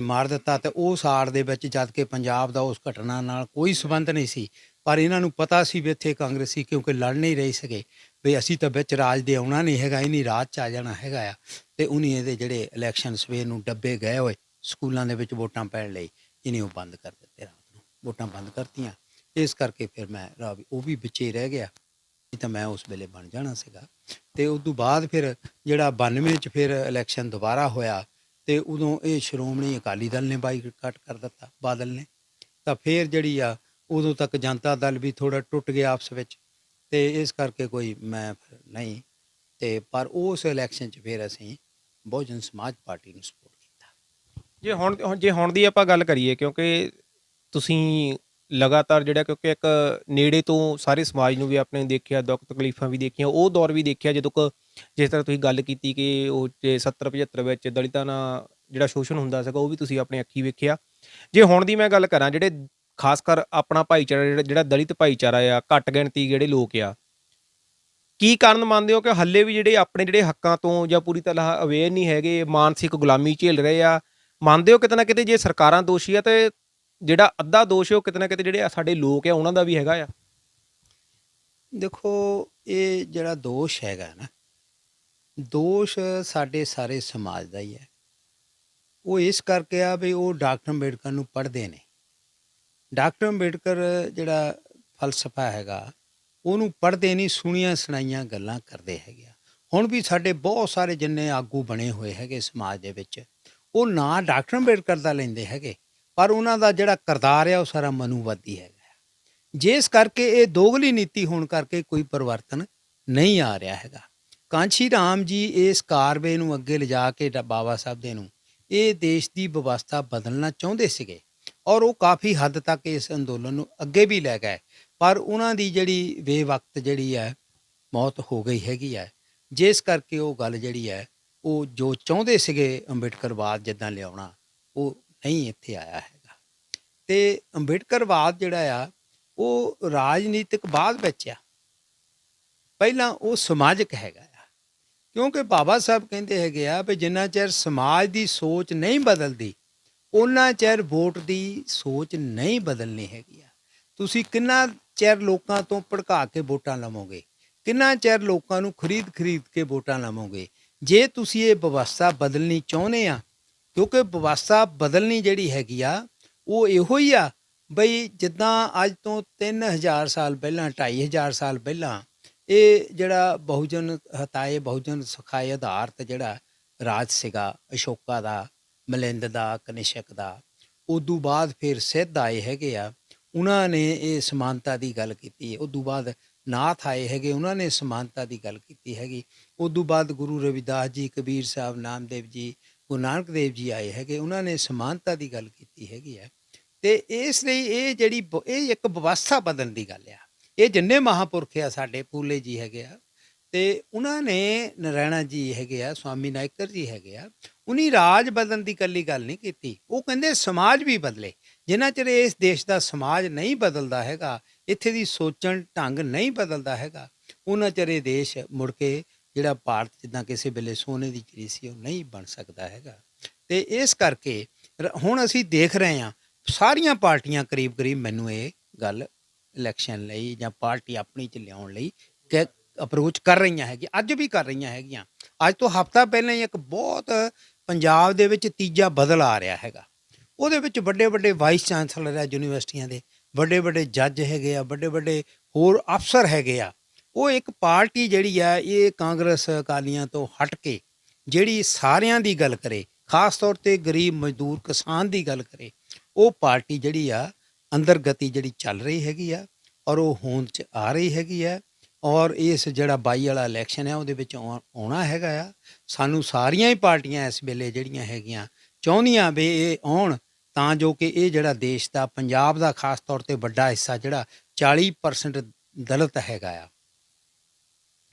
ਅਤੇ ਉਸ ਆੜ ਦੇ ਵਿੱਚ, ਜਦ ਕਿ ਪੰਜਾਬ ਦਾ ਉਸ ਘਟਨਾ ਨਾਲ ਕੋਈ ਸੰਬੰਧ ਨਹੀਂ ਸੀ, ਪਰ ਇਹਨਾਂ ਨੂੰ ਪਤਾ ਸੀ ਵੀ ਇੱਥੇ ਕਾਂਗਰਸੀ ਕਿਉਂਕਿ ਲੜ ਨਹੀਂ ਰਹੇ ਸੀਗੇ ਵੀ ਅਸੀਂ ਤਾਂ ਵਿੱਚ ਰਾਜ ਦੇ ਆਉਣਾ ਨਹੀਂ ਹੈਗਾ, ਇਹਨੀ ਰਾਜ 'ਚ ਆ ਜਾਣਾ ਹੈਗਾ ਆ। ਅਤੇ ਉਹਨੇ ਇਹਦੇ ਜਿਹੜੇ ਇਲੈਕਸ਼ਨ ਸਵੇਰ ਨੂੰ ਡੱਬੇ ਗਏ ਹੋਏ ਸਕੂਲਾਂ ਦੇ ਵਿੱਚ ਵੋਟਾਂ ਪੈਣ ਲਈ, ਇਹਨੇ ਉਹ ਬੰਦ ਕਰ ਦਿੱਤੇ, ਰਾਤ ਨੂੰ ਵੋਟਾਂ ਬੰਦ ਕਰਤੀਆਂ। ਇਸ ਕਰਕੇ ਫਿਰ ਮੈਂ ਉਹ ਵੀ ਵਿੱਚੇ ਰਹਿ ਗਿਆ, ਨਹੀਂ ਤਾਂ ਮੈਂ ਉਸ ਵੇਲੇ ਬਣ ਜਾਣਾ ਸੀਗਾ। ਅਤੇ ਉਸ ਤੋਂ ਬਾਅਦ ਫਿਰ ਜਿਹੜਾ 92 'ਚ ਫਿਰ ਇਲੈਕਸ਼ਨ ਦੁਬਾਰਾ ਹੋਇਆ, ਅਤੇ ਉਦੋਂ ਇਹ ਸ਼੍ਰੋਮਣੀ ਅਕਾਲੀ ਦਲ ਨੇ ਬਾਈਕਾਟ ਕਰ ਦਿੱਤਾ, ਬਾਦਲ ਨੇ। ਤਾਂ ਫਿਰ ਜਿਹੜੀ ਆ ਉਦੋਂ ਤੱਕ ਜਨਤਾ ਦਲ ਵੀ ਥੋੜ੍ਹਾ ਟੁੱਟ ਗਿਆ ਆਪਸ ਵਿੱਚ, ਅਤੇ ਇਸ ਕਰਕੇ ਕੋਈ ਮੈਂ ਫਿਰ ਨਹੀਂ, ਅਤੇ ਪਰ ਉਸ ਇਲੈਕਸ਼ਨ 'ਚ ਫਿਰ ਅਸੀਂ ਬਹੁਜਨ ਸਮਾਜ ਪਾਰਟੀ ਨੂੰ ਸਪੋਰਟ ਕੀਤਾ। ਜੇ ਹੁਣ ਦੀ ਆਪਾਂ ਗੱਲ ਕਰੀਏ, ਕਿਉਂਕਿ ਤੁਸੀਂ ਲਗਾਤਾਰ ਜਿਹੜਾ, ਕਿਉਂਕਿ ਇੱਕ ਨੇੜੇ ਤੋਂ ਸਾਰੇ ਸਮਾਜ ਨੂੰ ਵੀ ਆਪਣੇ ਦੇਖਿਆ, ਦੁੱਖ ਤਕਲੀਫਾਂ ਵੀ ਦੇਖੀਆਂ, ਉਹ ਦੌਰ ਵੀ ਦੇਖਿਆ ਜਦੋਂ ਜਿਸ ਤਰ੍ਹਾਂ ਤੁਸੀਂ ਗੱਲ ਕੀਤੀ ਕਿ ਉਹ 70-75 ਵਿੱਚ ਦਲਿਤਾਂ ਨਾਲ ਜਿਹੜਾ ਸ਼ੋਸ਼ਣ ਹੁੰਦਾ ਸੀਗਾ, ਉਹ ਵੀ ਤੁਸੀਂ ਆਪਣੇ ਅੱਖੀਂ ਵੇਖਿਆ। ਜੇ ਹੁਣ ਦੀ ਮੈਂ ਗੱਲ ਕਰਾਂ, ਜਿਹੜੇ ਖਾਸ ਕਰ ਆਪਣਾ ਭਾਈਚਾਰਾ ਜਿਹੜਾ ਦਲਿਤ ਭਾਈਚਾਰਾ ਆ, ਘੱਟ ਗਿਣਤੀ ਜਿਹੜੇ ਲੋਕ ਆ, ਕੀ ਕਾਰਨ ਮੰਨਦੇ ਹੋ ਕਿ ਹੱਲੇ ਵੀ ਜਿਹੜੇ ਆਪਣੇ ਜਿਹੜੇ ਹੱਕਾਂ ਤੋਂ ਜਾਂ ਪੂਰੀ ਤਰ੍ਹਾਂ ਅਵੇਅਰ ਨਹੀਂ ਹੈਗੇ, ਮਾਨਸਿਕ ਗੁਲਾਮੀ ਝੇਲ ਰਹੇ ਆ? ਮੰਨਦੇ ਹੋ ਕਿਤੇ ਨਾ ਕਿਤੇ ਜੇ ਸਰਕਾਰਾਂ ਦੋਸ਼ੀ ਆ, ਤੇ ਜਿਹੜਾ ਅੱਧਾ ਦੋਸ਼ ਉਹ ਕਿਤੇ ਨਾ ਕਿਤੇ ਜਿਹੜੇ ਸਾਡੇ ਲੋਕ ਆ ਉਹਨਾਂ ਦਾ ਵੀ ਹੈਗਾ ਆ? ਦੇਖੋ, ਇਹ ਜਿਹੜਾ ਦੋਸ਼ ਹੈਗਾ ਨਾ, ਦੋਸ਼ ਸਾਡੇ ਸਾਰੇ ਸਮਾਜ ਦਾ ਹੀ ਹੈ। ਉਹ ਇਸ ਕਰਕੇ ਆ ਵੀ ਉਹ ਡਾਕਟਰ ਅੰਬੇਡਕਰ ਨੂੰ ਪੜ੍ਹਦੇ ਨੇ। ਡਾਕਟਰ ਅੰਬੇਡਕਰ ਜਿਹੜਾ ਫਲਸਫਾ ਹੈਗਾ ਉਹਨੂੰ ਪੜ੍ਹਦੇ ਨਹੀਂ, ਸੁਣੀਆਂ ਸੁਣਾਈਆਂ ਗੱਲਾਂ ਕਰਦੇ ਹੈਗੇ ਆ। ਹੁਣ ਵੀ ਸਾਡੇ ਬਹੁਤ ਸਾਰੇ ਜਿੰਨੇ ਆਗੂ ਬਣੇ ਹੋਏ ਹੈਗੇ ਸਮਾਜ ਦੇ ਵਿੱਚ, ਉਹ ਨਾਂ ਡਾਕਟਰ ਅੰਬੇਡਕਰ ਦਾ ਲੈਂਦੇ ਹੈਗੇ, ਪਰ ਉਹਨਾਂ ਦਾ ਜਿਹੜਾ ਕਿਰਦਾਰ ਆ ਉਹ ਸਾਰਾ ਮਨੂਵਾਦੀ ਹੈਗਾ। ਜਿਸ ਕਰਕੇ ਇਹ ਦੋਗਲੀ ਨੀਤੀ ਹੋਣ ਕਰਕੇ ਕੋਈ ਪਰਿਵਰਤਨ ਨਹੀਂ ਆ ਰਿਹਾ ਹੈਗਾ। ਕਾਂਸ਼ੀ ਰਾਮ ਜੀ ਇਸ ਕਾਰਵੇ ਨੂੰ ਅੱਗੇ ਲਿਜਾ ਕੇ ਬਾਬਾ ਸਾਹਿਬ ਦੇ ਨੂੰ ਇਹ ਦੇਸ਼ ਦੀ ਵਿਵਸਥਾ ਬਦਲਣਾ ਚਾਹੁੰਦੇ ਸੀਗੇ, ਔਰ ਉਹ ਕਾਫੀ ਹੱਦ ਤੱਕ ਇਸ ਅੰਦੋਲਨ ਨੂੰ ਅੱਗੇ ਵੀ ਲੈ ਗਏ। ਪਰ ਉਹਨਾਂ ਦੀ ਜਿਹੜੀ ਬੇਵਕਤ ਜਿਹੜੀ ਹੈ ਮੌਤ ਹੋ ਗਈ ਹੈਗੀ ਹੈ, ਜਿਸ ਕਰਕੇ ਉਹ ਗੱਲ ਜਿਹੜੀ ਹੈ ਉਹ ਜੋ ਚਾਹੁੰਦੇ ਸੀਗੇ ਅੰਬੇਡਕਰਵਾਦ ਜਿੱਦਾਂ ਲਿਆਉਣਾ, ਉਹ ਨਹੀਂ ਇੱਥੇ ਆਇਆ ਹੈਗਾ। ਅਤੇ ਅੰਬੇਡਕਰਵਾਦ ਜਿਹੜਾ ਆ ਉਹ ਰਾਜਨੀਤਿਕ ਬਾਅਦ ਵਿੱਚ ਆ, ਪਹਿਲਾਂ ਉਹ ਸਮਾਜਿਕ ਹੈਗਾ ਆ। ਕਿਉਂਕਿ ਬਾਬਾ ਸਾਹਿਬ ਕਹਿੰਦੇ ਹੈਗੇ ਆ ਵੀ ਜਿੰਨਾ ਚਿਰ ਸਮਾਜ ਦੀ ਸੋਚ ਨਹੀਂ ਬਦਲਦੀ, ਉਹਨਾਂ ਚਿਰ ਵੋਟ ਦੀ ਸੋਚ ਨਹੀਂ ਬਦਲਣੀ ਹੈਗੀ ਆ। ਤੁਸੀਂ ਕਿੰਨਾ ਚਿਰ ਲੋਕਾਂ ਤੋਂ ਭੜਕਾ ਕੇ ਵੋਟਾਂ ਲਵੋਗੇ, ਕਿੰਨਾ ਚਿਰ ਲੋਕਾਂ ਨੂੰ ਖਰੀਦ ਕੇ ਵੋਟਾਂ ਲਵੋਗੇ। ਜੇ ਤੁਸੀਂ ਇਹ ਵਿਵਸਥਾ ਬਦਲਣੀ ਚਾਹੁੰਦੇ ਆ, ਕਿਉਂਕਿ ਵਿਵਸਥਾ ਬਦਲਣੀ ਜਿਹੜੀ ਹੈਗੀ ਆ ਉਹ ਇਹੋ ਹੀ ਆ ਬਈ ਜਿੱਦਾਂ ਅੱਜ ਤੋਂ 3000 ਸਾਲ ਪਹਿਲਾਂ, 2500 ਸਾਲ ਪਹਿਲਾਂ ਇਹ ਜਿਹੜਾ ਬਹੁਜਨ ਹਤਾਏ ਬਹੁਜਨ ਸਿਖਾਏ ਆਧਾਰਿਤ ਜਿਹੜਾ ਰਾਜ ਸੀਗਾ ਅਸ਼ੋਕਾ ਦਾ, ਮਿਲਿੰਦ ਦਾ, ਕਨਿਸ਼ਕ ਦਾ, ਉਦੋਂ ਬਾਅਦ ਫਿਰ ਸਿੱਧ ਆਏ ਹੈਗੇ ਆ, ਉਹਨਾਂ ਨੇ ਇਹ ਸਮਾਨਤਾ ਦੀ ਗੱਲ ਕੀਤੀ। ਉਦੋਂ ਬਾਅਦ ਨਾਥ ਆਏ ਹੈਗੇ, ਉਹਨਾਂ ਨੇ ਸਮਾਨਤਾ ਦੀ ਗੱਲ ਕੀਤੀ ਹੈਗੀ। ਉਦੋਂ ਬਾਅਦ ਗੁਰੂ ਰਵਿਦਾਸ ਜੀ, ਕਬੀਰ ਸਾਹਿਬ, ਨਾਮਦੇਵ ਜੀ, ਗੁਰੂ ਨਾਨਕ ਦੇਵ ਜੀ ਆਏ ਹੈਗੇ, ਉਹਨਾਂ ਨੇ ਸਮਾਨਤਾ ਦੀ ਗੱਲ ਕੀਤੀ ਹੈਗੀ ਹੈ। ਤੇ ਇਸ ਲਈ ਇਹ ਜਿਹੜੀ ਇਹ ਇੱਕ ਵਿਵਸਥਾ ਬਦਲਣ ਦੀ ਗੱਲ ਆ। ਇਹ ਜਿੰਨੇ ਮਹਾਂਪੁਰਖ ਆ ਸਾਡੇ, ਫੂਲੇ ਜੀ ਹੈਗੇ ਆ, ਤੇ ਉਹਨਾਂ ਨੇ ਨਾਰਾਇਣਾ ਜੀ ਹੈਗੇ ਆ, ਸਵਾਮੀ ਨਾਇਕਰ ਜੀ ਹੈਗੇ ਆ, ਉਹਨੀ ਰਾਜ ਬਦਲਣ ਦੀ ਇਕੱਲੀ ਗੱਲ ਨਹੀਂ ਕੀਤੀ। ਉਹ ਕਹਿੰਦੇ ਸਮਾਜ ਵੀ ਬਦਲੇ। ਜਿੰਨਾ ਚਿਰ ਇਸ ਦੇਸ਼ ਦਾ ਸਮਾਜ ਨਹੀਂ ਬਦਲਦਾ ਹੈਗਾ, ਇੱਥੇ ਦੀ ਸੋਚਣ ਢੰਗ ਨਹੀਂ ਬਦਲਦਾ ਹੈਗਾ, ਉਹਨਾਂ ਚਿਰ ਇਹ ਦੇਸ਼ ਮੁੜ ਕੇ ਜਿਹੜਾ ਭਾਰਤ ਜਿੱਦਾਂ ਕਿਸੇ ਵੇਲੇ ਸੋਨੇ ਦੀ ਚਿੜੀ ਸੀ, ਉਹ ਨਹੀਂ ਬਣ ਸਕਦਾ ਹੈਗਾ। ਤੇ ਇਸ ਕਰਕੇ ਹੁਣ ਅਸੀਂ ਦੇਖ ਰਹੇ ਹਾਂ ਸਾਰੀਆਂ ਪਾਰਟੀਆਂ ਕਰੀਬ ਕਰੀਬ, ਮੈਨੂੰ ਇਹ ਗੱਲ ਇਲੈਕਸ਼ਨ ਲਈ ਜਾਂ ਪਾਰਟੀ ਆਪਣੀ 'ਚ ਲਿਆਉਣ ਲਈ ਅਪਰੋਚ ਕਰ ਰਹੀਆਂ ਹੈਗੀਆਂ, ਅੱਜ ਵੀ ਕਰ ਰਹੀਆਂ ਹੈਗੀਆਂ। ਅੱਜ ਤੋਂ ਹਫ਼ਤਾ ਪਹਿਲਾਂ ਹੀ ਇੱਕ ਬਹੁਤ ਪੰਜਾਬ ਦੇ ਵਿੱਚ ਤੀਜਾ ਬਦਲ ਆ ਰਿਹਾ ਹੈਗਾ। ਉਹਦੇ ਵਿੱਚ ਵੱਡੇ ਵੱਡੇ ਵਾਈਸ ਚਾਂਸਲਰ ਆ ਯੂਨੀਵਰਸਿਟੀਆਂ ਦੇ, ਵੱਡੇ ਵੱਡੇ ਜੱਜ ਹੈਗੇ ਆ, ਵੱਡੇ ਵੱਡੇ ਹੋਰ ਅਫਸਰ ਹੈਗੇ ਆ। ਉਹ ਇੱਕ ਪਾਰਟੀ ਜਿਹੜੀ ਆ, ਇਹ ਕਾਂਗਰਸ ਅਕਾਲੀਆਂ ਤੋਂ ਹਟ ਕੇ ਜਿਹੜੀ ਸਾਰਿਆਂ ਦੀ ਗੱਲ ਕਰੇ, ਖਾਸ ਤੌਰ 'ਤੇ ਗਰੀਬ ਮਜ਼ਦੂਰ ਕਿਸਾਨ ਦੀ ਗੱਲ ਕਰੇ, ਉਹ ਪਾਰਟੀ ਜਿਹੜੀ ਆ ਅੰਦਰ ਗਤੀ ਜਿਹੜੀ ਚੱਲ ਰਹੀ ਹੈਗੀ ਆ, ਔਰ ਉਹ ਹੋਂਦ 'ਚ ਆ ਰਹੀ ਹੈਗੀ ਆ। ਔਰ ਇਸ ਜਿਹੜਾ 22 ਵਾਲਾ ਇਲੈਕਸ਼ਨ ਹੈ ਉਹਦੇ ਵਿੱਚ ਆਉਣਾ ਹੈਗਾ ਆ। ਸਾਨੂੰ ਸਾਰੀਆਂ ਹੀ ਪਾਰਟੀਆਂ ਇਸ ਵੇਲੇ ਜਿਹੜੀਆਂ ਹੈਗੀਆਂ ਚਾਹੁੰਦੀਆਂ ਵੀ ਇਹ ਆਉਣ, ਤਾਂ ਜੋ ਕਿ ਇਹ ਜਿਹੜਾ ਦੇਸ਼ ਦਾ, ਪੰਜਾਬ ਦਾ ਖਾਸ ਤੌਰ 'ਤੇ ਵੱਡਾ ਹਿੱਸਾ ਜਿਹੜਾ 40% ਦਲਿਤ ਹੈਗਾ ਆ,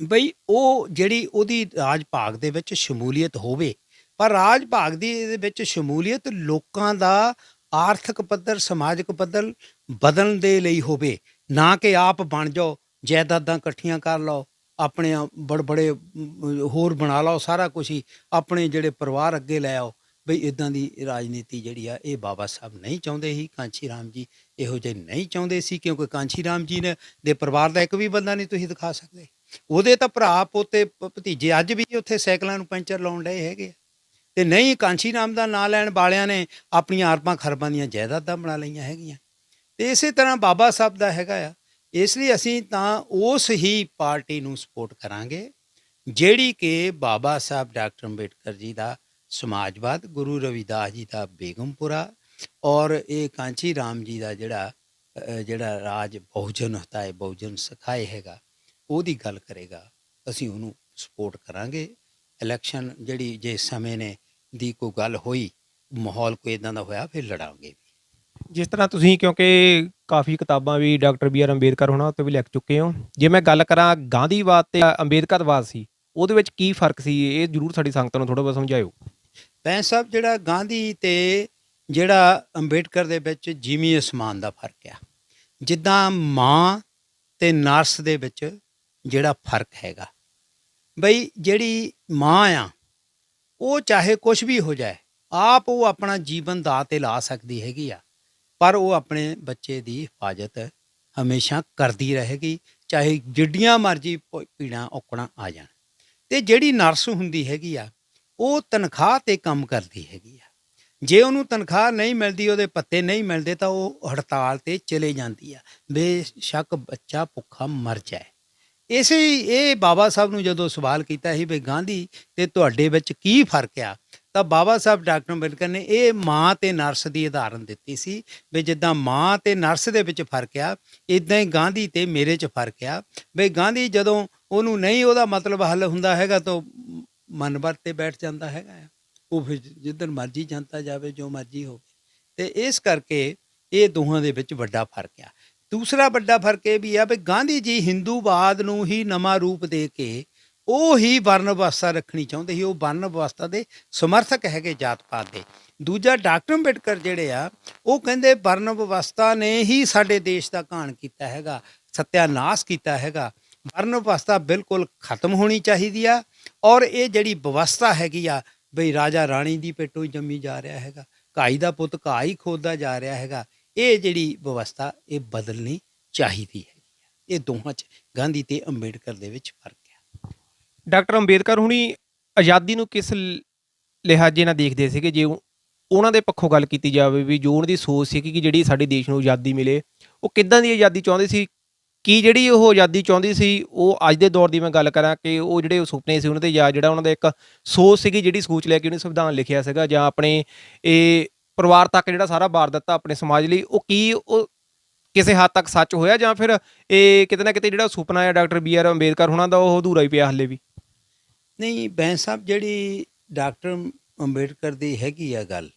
ਬਈ ਉਹ ਜਿਹੜੀ ਉਹਦੀ ਰਾਜ ਭਾਗ ਦੇ ਵਿੱਚ ਸ਼ਮੂਲੀਅਤ ਹੋਵੇ। ਪਰ ਰਾਜ ਭਾਗ ਦੀ ਇਹਦੇ ਵਿੱਚ ਸ਼ਮੂਲੀਅਤ ਲੋਕਾਂ ਦਾ ਆਰਥਿਕ ਪੱਧਰ, ਸਮਾਜਿਕ ਪੱਧਰ ਬਦਲਣ ਦੇ ਲਈ ਹੋਵੇ, ਨਾ ਕਿ ਆਪ ਬਣ ਜਾਓ, ਜਾਇਦਾਦਾਂ ਇਕੱਠੀਆਂ ਕਰ ਲਓ, ਆਪਣੇ ਬੜੇ ਹੋਰ ਬਣਾ ਲਓ, ਸਾਰਾ ਕੁਛ ਹੀ ਆਪਣੇ ਜਿਹੜੇ ਪਰਿਵਾਰ ਅੱਗੇ ਲੈ ਆਓ। ਬਈ ਇੱਦਾਂ ਦੀ ਰਾਜਨੀਤੀ ਜਿਹੜੀ ਆ, ਇਹ ਬਾਬਾ ਸਾਹਿਬ ਨਹੀਂ ਚਾਹੁੰਦੇ ਸੀ, ਕਾਂਸ਼ੀ ਰਾਮ ਜੀ ਇਹੋ ਜਿਹੇ ਨਹੀਂ ਚਾਹੁੰਦੇ ਸੀ, ਕਿਉਂਕਿ ਕਾਂਸ਼ੀ ਰਾਮ ਜੀ ਨੇ ਦੇ ਪਰਿਵਾਰ ਦਾ ਇੱਕ ਵੀ ਬੰਦਾ ਨਹੀਂ ਤੁਸੀਂ ਦਿਖਾ ਸਕਦੇ। ਉਹਦੇ ਤਾਂ ਭਰਾ, ਪੋਤੇ, ਭਤੀਜੇ ਅੱਜ ਵੀ ਉੱਥੇ ਸਾਈਕਲਾਂ ਨੂੰ ਪੈਂਚਰ ਲਾਉਣ ਡਏ ਹੈਗੇ ਆ। ਤੇ ਨਹੀਂ, ਕਾਂਸ਼ੀ ਰਾਮ ਦਾ ਨਾਂ ਲੈਣ ਵਾਲਿਆਂ ਨੇ ਆਪਣੀਆਂ ਅਰਬਾਂ ਖਰਬਾਂ ਦੀਆਂ ਜਾਇਦਾਦਾਂ ਬਣਾ ਲਈਆਂ ਹੈਗੀਆਂ। ਤੇ ਇਸੇ ਤਰ੍ਹਾਂ ਬਾਬਾ ਸਾਹਿਬ ਦਾ ਹੈਗਾ ਆ। ਇਸ ਲਈ ਅਸੀਂ ਤਾਂ ਉਸ ਹੀ ਪਾਰਟੀ ਨੂੰ ਸਪੋਰਟ ਕਰਾਂਗੇ ਜਿਹੜੀ ਕਿ ਬਾਬਾ ਸਾਹਿਬ ਡਾਕਟਰ ਅੰਬੇਡਕਰ ਜੀ ਦਾ ਸਮਾਜਵਾਦ, ਗੁਰੂ ਰਵਿਦਾਸ ਜੀ ਦਾ ਬੇਗਮਪੁਰਾ, ਔਰ ਇਹ ਕਾਂਸ਼ੀ ਰਾਮ ਜੀ ਦਾ ਜਿਹੜਾ ਰਾਜ ਬਹੁਜਨ ਹਤਾਏ ਬਹੁਜਨ ਸਿਖਾਏ ਹੈਗਾ, ਉਹਦੀ ਗੱਲ ਕਰੇਗਾ। ਅਸੀਂ ਉਹਨੂੰ ਸਪੋਰਟ ਕਰਾਂਗੇ। ਇਲੈਕਸ਼ਨ ਜਿਹੜੀ ਜੇ ਸਮੇਂ ਨੇ ਦੀ ਕੋਈ ਗੱਲ ਹੋਈ, ਮਾਹੌਲ ਕੋਈ ਇੱਦਾਂ ਦਾ ਹੋਇਆ, ਫਿਰ ਲੜਾਂਗੇ ਵੀ। ਜਿਸ ਤਰ੍ਹਾਂ ਤੁਸੀਂ, ਕਿਉਂਕਿ ਕਾਫੀ ਕਿਤਾਬਾਂ ਵੀ ਡਾਕਟਰ ਬੀ ਆਰ ਅੰਬੇਦਕਰ ਹੋਣਾ ਉੱਤੇ ਵੀ ਲਿਖ ਚੁੱਕੇ ਹੋ, ਜੇ ਮੈਂ ਗੱਲ ਕਰਾਂ ਗਾਂਧੀਵਾਦ ਤੇ ਅੰਬੇਦਕਰਵਾਦ ਸੀ, ਉਹਦੇ ਵਿੱਚ ਕੀ ਫਰਕ ਸੀ, ਇਹ ਜ਼ਰੂਰ ਸਾਡੀ ਸੰਗਤ ਨੂੰ ਥੋੜ੍ਹਾ ਬਹੁਤ ਸਮਝਾਇਓ। ਬੈਂਸ ਸਾਹਿਬ, ਜਿਹੜਾ ਗਾਂਧੀ ਤੇ ਜਿਹੜਾ ਅੰਬੇਡਕਰ ਦੇ ਵਿੱਚ ਜ਼ਮੀਨ ਅਸਮਾਨ ਦਾ ਫਰਕ ਆ। ਜਿੱਦਾਂ ਮਾਂ ਤੇ ਨਰਸ ਦੇ ਵਿੱਚ ਜਿਹੜਾ ਫਰਕ ਹੈਗਾ, ਬਈ ਜਿਹੜੀ ਮਾਂ ਆ ਉਹ ਚਾਹੇ ਕੁਛ ਵੀ ਹੋ ਜਾਏ, ਆਪ ਉਹ ਆਪਣਾ ਜੀਵਨ ਦਾਅ 'ਤੇ ਲਾ ਸਕਦੀ ਹੈਗੀ ਆ, ਪਰ ਉਹ ਆਪਣੇ ਬੱਚੇ ਦੀ ਹਿਫਾਜ਼ਤ ਹਮੇਸ਼ਾ ਕਰਦੀ ਰਹੇਗੀ, ਚਾਹੇ ਜਿੱਡੀਆਂ ਮਰਜ਼ੀ ਪੀੜਾਂ ਔਕੜਾਂ ਆ ਜਾਣ। ਤੇ ਜਿਹੜੀ ਨਰਸ ਹੁੰਦੀ ਹੈਗੀ ਆ, ਉਹ ਤਨਖਾਹ 'ਤੇ ਕੰਮ ਕਰਦੀ ਹੈਗੀ ਆ। ਜੇ ਉਹਨੂੰ ਤਨਖਾਹ ਨਹੀਂ ਮਿਲਦੀ, ਉਹਦੇ ਪੱਤੇ ਨਹੀਂ ਮਿਲਦੇ, ਤਾਂ ਉਹ ਹੜਤਾਲ 'ਤੇ ਚਲੇ ਜਾਂਦੀ ਆ, ਬੇਸ਼ੱਕ ਬੱਚਾ ਭੁੱਖਾ ਮਰ ਜਾਏ। ਇਹ ਬਾਬਾ ਸਾਹਿਬ ਨੂੰ ਜਦੋਂ ਸਵਾਲ ਕੀਤਾ ਸੀ ਵੀ ਗਾਂਧੀ ਤੇ ਤੁਹਾਡੇ ਵਿੱਚ ਕੀ ਫਰਕ ਆ, ਤਾਂ ਬਾਬਾ ਸਾਹਿਬ ਡਾਕਟਰ ਅੰਬੇਡਕਰ ਨੇ ਇਹ ਮਾਂ ਤੇ ਨਰਸ ਦੀ ਉਦਾਹਰਨ ਦਿੱਤੀ ਸੀ ਵੀ ਜਿੱਦਾਂ ਮਾਂ ਤੇ ਨਰਸ ਦੇ ਵਿੱਚ ਫਰਕ ਆ, ਇੱਦਾਂ ਹੀ ਗਾਂਧੀ ਤੇ ਮੇਰੇ 'ਚ ਫਰਕ ਆ। ਵੀ ਗਾਂਧੀ ਜਦੋਂ ਉਹਨੂੰ ਨਹੀਂ ਉਹਦਾ ਮਤਲਬ ਹੱਲ ਹੁੰਦਾ ਹੈਗਾ ਤਾਂ ਮਨਵਰ 'ਤੇ ਬੈਠ ਜਾਂਦਾ ਹੈਗਾ ਆ, ਉਹ ਫਿਰ ਜਿੱਧਰ ਮਰਜ਼ੀ ਜਨਤਾ ਜਾਵੇ, ਜੋ ਮਰਜ਼ੀ ਹੋਵੇ। ਤੇ ਇਸ ਕਰਕੇ ਇਹ ਦੋਹਾਂ ਦੇ ਵਿੱਚ ਵੱਡਾ ਫਰਕ ਆ। ਦੂਸਰਾ ਵੱਡਾ ਫਰਕ ਇਹ ਵੀ ਆ ਵੀ ਗਾਂਧੀ ਜੀ ਹਿੰਦੂਵਾਦ ਨੂੰ ਹੀ ਨਵਾਂ ਰੂਪ ਦੇ ਕੇ ਉਹ ਹੀ ਵਰਨ ਵਿਵਸਥਾ ਰੱਖਣੀ ਚਾਹੁੰਦੇ ਸੀ, ਉਹ ਵਰਨ ਵਿਵਸਥਾ ਦੇ ਸਮਰਥਕ ਹੈਗੇ ਜਾਤ ਪਾਤ ਦੇ। ਦੂਜਾ ਡਾਕਟਰ ਅੰਬੇਡਕਰ ਜਿਹੜੇ ਆ, ਉਹ ਕਹਿੰਦੇ ਵਰਨ ਵਿਵਸਥਾ ਨੇ ਹੀ ਸਾਡੇ ਦੇਸ਼ ਦਾ ਘਾਣ ਕੀਤਾ ਹੈਗਾ, ਸੱਤਿਆਨਾਸ਼ ਕੀਤਾ ਹੈਗਾ। ਵਰਨ ਵਿਵਸਥਾ ਬਿਲਕੁਲ ਖਤਮ ਹੋਣੀ ਚਾਹੀਦੀ ਆ, ਔਰ ਇਹ ਜਿਹੜੀ ਵਿਵਸਥਾ ਹੈਗੀ ਆ ਬਈ ਰਾਜਾ ਰਾਣੀ ਦੀ ਪੇਟੋਂ ਹੀ ਜੰਮੀ ਜਾ ਰਿਹਾ ਹੈਗਾ, ਘਾਈ ਦਾ ਪੁੱਤ ਘਾਹ ਹੀ ਖੋਦਦਾ ਜਾ ਰਿਹਾ ਹੈਗਾ, ਇਹ ਜਿਹੜੀ ਵਿਵਸਥਾ ਇਹ ਬਦਲਣੀ ਚਾਹੀਦੀ ਹੈਗੀ ਆ। ਇਹ ਦੋਹਾਂ 'ਚ ਗਾਂਧੀ ਤੇ ਅੰਬੇਡਕਰ ਦੇ ਵਿੱਚ ਫਰਕ ਆ। ਡਾਕਟਰ ਅੰਬੇਦਕਰ ਹੁਣੀ ਆਜ਼ਾਦੀ ਨੂੰ ਕਿਸ ਲਿਹਾਜ਼ੇ ਨਾਲ ਦੇਖਦੇ ਸੀਗੇ, ਜੇ ਉਹਨਾਂ ਦੇ ਪੱਖੋਂ ਗੱਲ ਕੀਤੀ ਜਾਵੇ ਵੀ ਜੋ ਉਹਨਾਂ ਦੀ ਸੋਚ ਸੀ ਕਿ ਜਿਹੜੀ ਸਾਡੇ ਦੇਸ਼ ਨੂੰ ਆਜ਼ਾਦੀ ਮਿਲੇ, ਉਹ ਕਿੱਦਾਂ ਦੀ ਆਜ਼ਾਦੀ ਚਾਹੁੰਦੇ ਸੀ? ਕੀ ਜਿਹੜੀ ਉਹ ਆਜ਼ਾਦੀ ਚਾਹੁੰਦੀ ਸੀ, ਉਹ ਅੱਜ ਦੇ ਦੌਰ ਦੀ ਮੈਂ ਗੱਲ ਕਰਾਂ ਕਿ ਉਹ ਜਿਹੜੇ ਸੁਪਨੇ ਸੀ ਉਹਨਾਂ ਦੇ, ਜਾਂ ਜਿਹੜਾ ਉਹਨਾਂ ਦਾ ਇੱਕ ਸੋਚ ਸੀਗੀ, ਜਿਹੜੀ ਸੋਚ ਲੈ ਕੇ ਉਹਨੇ ਸੰਵਿਧਾਨ ਲਿਖਿਆ ਸੀਗਾ, ਜਾਂ ਆਪਣੇ ਇਹ ਪਰਿਵਾਰ ਤੱਕ ਜਿਹੜਾ ਸਾਰਾ ਵਾਰ ਦਿੱਤਾ ਆਪਣੇ ਸਮਾਜ ਲਈ, ਉਹ ਕੀ ਉਹ ਕਿਸੇ ਹੱਦ ਤੱਕ ਸੱਚ ਹੋਇਆ, ਜਾਂ ਫਿਰ ਇਹ ਕਿਤੇ ਨਾ ਕਿਤੇ ਜਿਹੜਾ ਸੁਪਨਾ ਹੈ ਡਾਕਟਰ ਬੀ ਆਰ ਅੰਬੇਦਕਰ ਹੋਣਾ ਦਾ, ਉਹ ਅਧੂਰਾ ਹੀ ਪਿਆ ਹਾਲੇ ਵੀ? ਨਹੀਂ ਬੈਂਸ ਸਾਹਿਬ, ਜਿਹੜੀ ਡਾਕਟਰ ਅੰਬੇਡਕਰ ਦੀ ਹੈਗੀ ਆ ਗੱਲ,